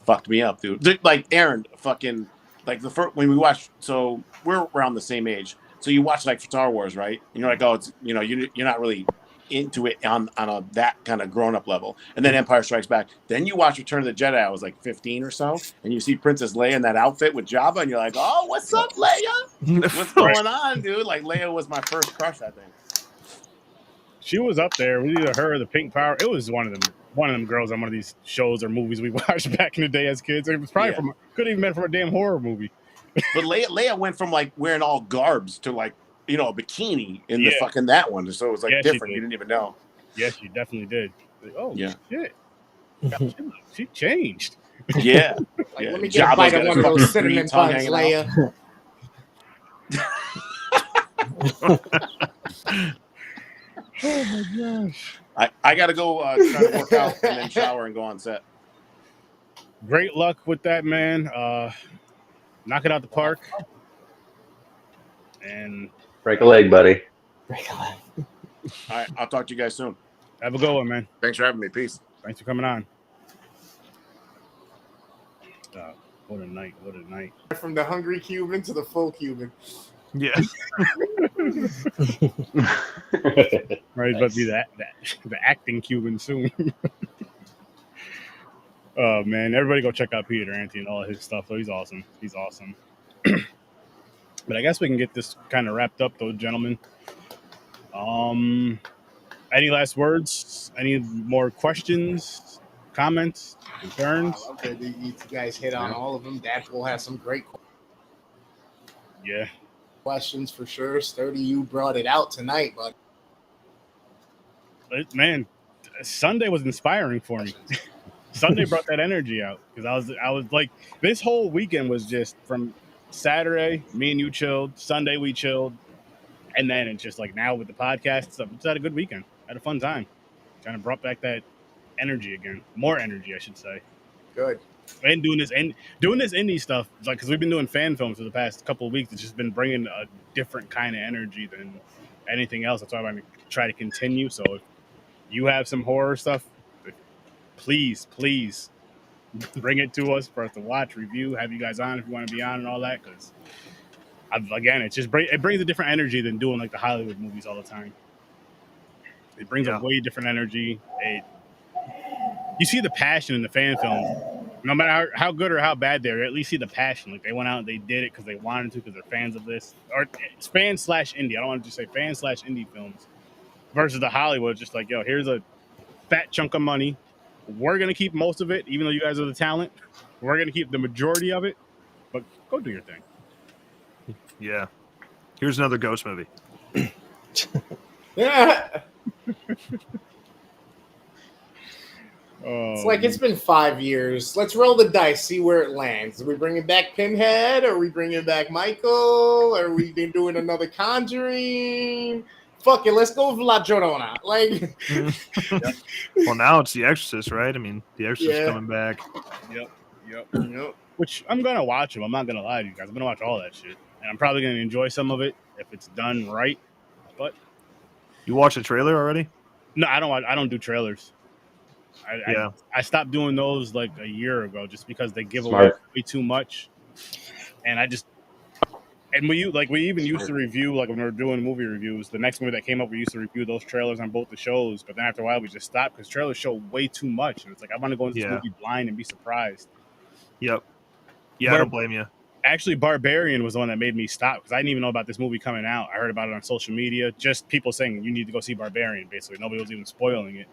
Fucked me up, dude. Like Aaron, fucking like the first when we watched. So we're around the same age. So you watch like Star Wars, right? And you're like, oh, it's you're not really into it on that kind of grown up level. And then Empire Strikes Back. Then you watch Return of the Jedi. I was like 15 or so, and you see Princess Leia in that outfit with Jabba, and you're like, "Oh, what's up, Leia? What's going on, dude?" Like Leia was my first crush, I think. She was up there with either her or the Pink Power. It was one of them girls on one of these shows or movies we watched back in the day as kids. It was probably could have even been from a damn horror movie. But Leia went from like wearing all garbs to like, you know, a bikini in the fucking that one. So it was like different. You didn't even know. Yes, she definitely did. Like, oh shit. She changed. Yeah. Like, let me get a bite of one of those cinnamon buns, Leia. Oh my gosh. I got to go try to work out and then shower and go on set. Great luck with that, man. Knock it out the park. And break a leg, buddy. Break a leg. All right. I'll talk to you guys soon. Have a good one, man. Thanks for having me. Peace. Thanks for coming on. What a night. What a night. From the hungry Cuban to the full Cuban. Yeah. Right, but be the acting Cuban soon. Oh man, everybody go check out Peter Anthony and all his stuff. So he's awesome. He's awesome. But I guess we can get this kind of wrapped up, though, gentlemen. Any last words? Any more questions, comments, concerns? Okay, you guys hit on all of them. Dadpool has some great questions for sure. Sturdy, you brought it out tonight, but man, Sunday was inspiring for me. Sunday brought that energy out because I was like, this whole weekend was just from Saturday, me and you chilled. Sunday we chilled, and then it's just like now with the podcast stuff. It's had a good weekend. Had a fun time. Kind of brought back that energy again, more energy, I should say. Good. And doing this indie stuff, like because we've been doing fan films for the past couple of weeks, it's just been bringing a different kind of energy than anything else. That's why I'm going to try to continue. So if you have some horror stuff, please bring it to us for us to watch, review, have you guys on if you want to be on and all that. Because again, it brings a different energy than doing like the Hollywood movies all the time. It brings a way different energy. You see the passion in the fan films. No matter how good or how bad they're, at least see the passion. Like they went out and they did it because they wanted to, because they're fans of this. Or it's fan/indie. I don't want to just say fan/indie films. Versus the Hollywood, just like, yo, here's a fat chunk of money. We're going to keep most of it, even though you guys are the talent. We're going to keep the majority of it. But go do your thing. Yeah. Here's another ghost movie. Yeah. It's like it's been 5 years. Let's roll the dice, see where it lands. Are we bringing back Pinhead? Are we bringing back Michael? Are we doing another Conjuring? Fuck it, let's go with La Llorona. Like, well, now it's The Exorcist, right? I mean, The Exorcist coming back. Yep. Which I'm gonna watch them. I'm not gonna lie to you guys. I'm gonna watch all that shit, and I'm probably gonna enjoy some of it if it's done right. But you watched the trailer already? No, I don't do trailers. I stopped doing those like a year ago just because they give away way too much, and we even used to review, like when we were doing movie reviews. The next movie that came up, we used to review those trailers on both the shows. But then after a while, we just stopped because trailers show way too much, and it's like I want to go into this movie blind and be surprised. Yep. Yeah, I don't blame you. Actually, Barbarian was the one that made me stop because I didn't even know about this movie coming out. I heard about it on social media, just people saying you need to go see Barbarian. Basically, nobody was even spoiling it.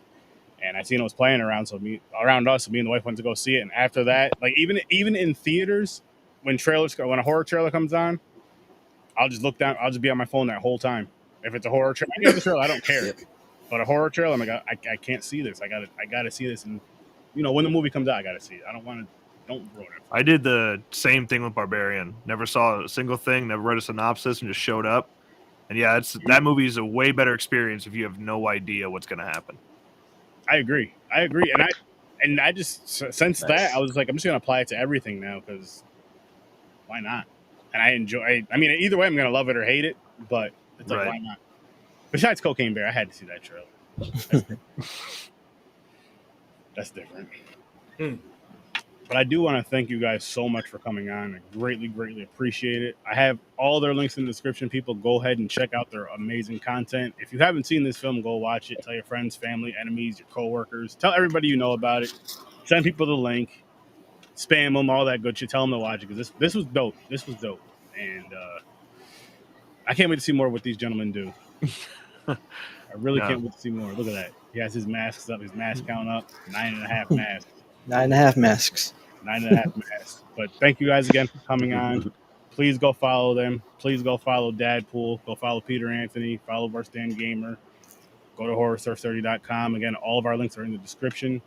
And I seen it was playing around us, so me and the wife went to go see it. And after that, like even in theaters, when a horror trailer comes on, I'll just look down. I'll just be on my phone that whole time. If it's a horror trailer, I don't care. But a horror trailer, I'm like, I can't see this. I gotta see this. And when the movie comes out, I gotta see it. I don't ruin it. I did the same thing with Barbarian. Never saw a single thing. Never read a synopsis, and just showed up. And yeah, that movie is a way better experience if you have no idea what's gonna happen. I agree, and I just since that I was like, I'm just gonna apply it to everything now because why not? And I enjoy. I mean, either way, I'm gonna love it or hate it, but it's like why not? Besides Cocaine Bear, I had to see that trailer. That's different. But I do want to thank you guys so much for coming on. I greatly, greatly appreciate it. I have all their links in the description. People, go ahead and check out their amazing content. If you haven't seen this film, go watch it. Tell your friends, family, enemies, your coworkers. Tell everybody you know about it. Send people the link. Spam them, all that good shit. Tell them to watch it because this was dope. This was dope. And I can't wait to see more of what these gentlemen do. I really can't wait to see more. Look at that. He has his masks up, his mask count up. 9.5 masks. 9.5 masks. 9.5 masks. But thank you guys again for coming on. Please go follow them. Please go follow Dadpool. Go follow Peter Anthony. Follow Worst Damn Gamer. Go to horrorsurf30.com. Again, all of our links are in the description.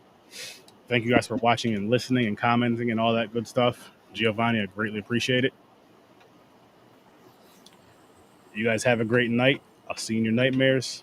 Thank you guys for watching and listening and commenting and all that good stuff. Giovanni, I greatly appreciate it. You guys have a great night. I'll see you in your nightmares.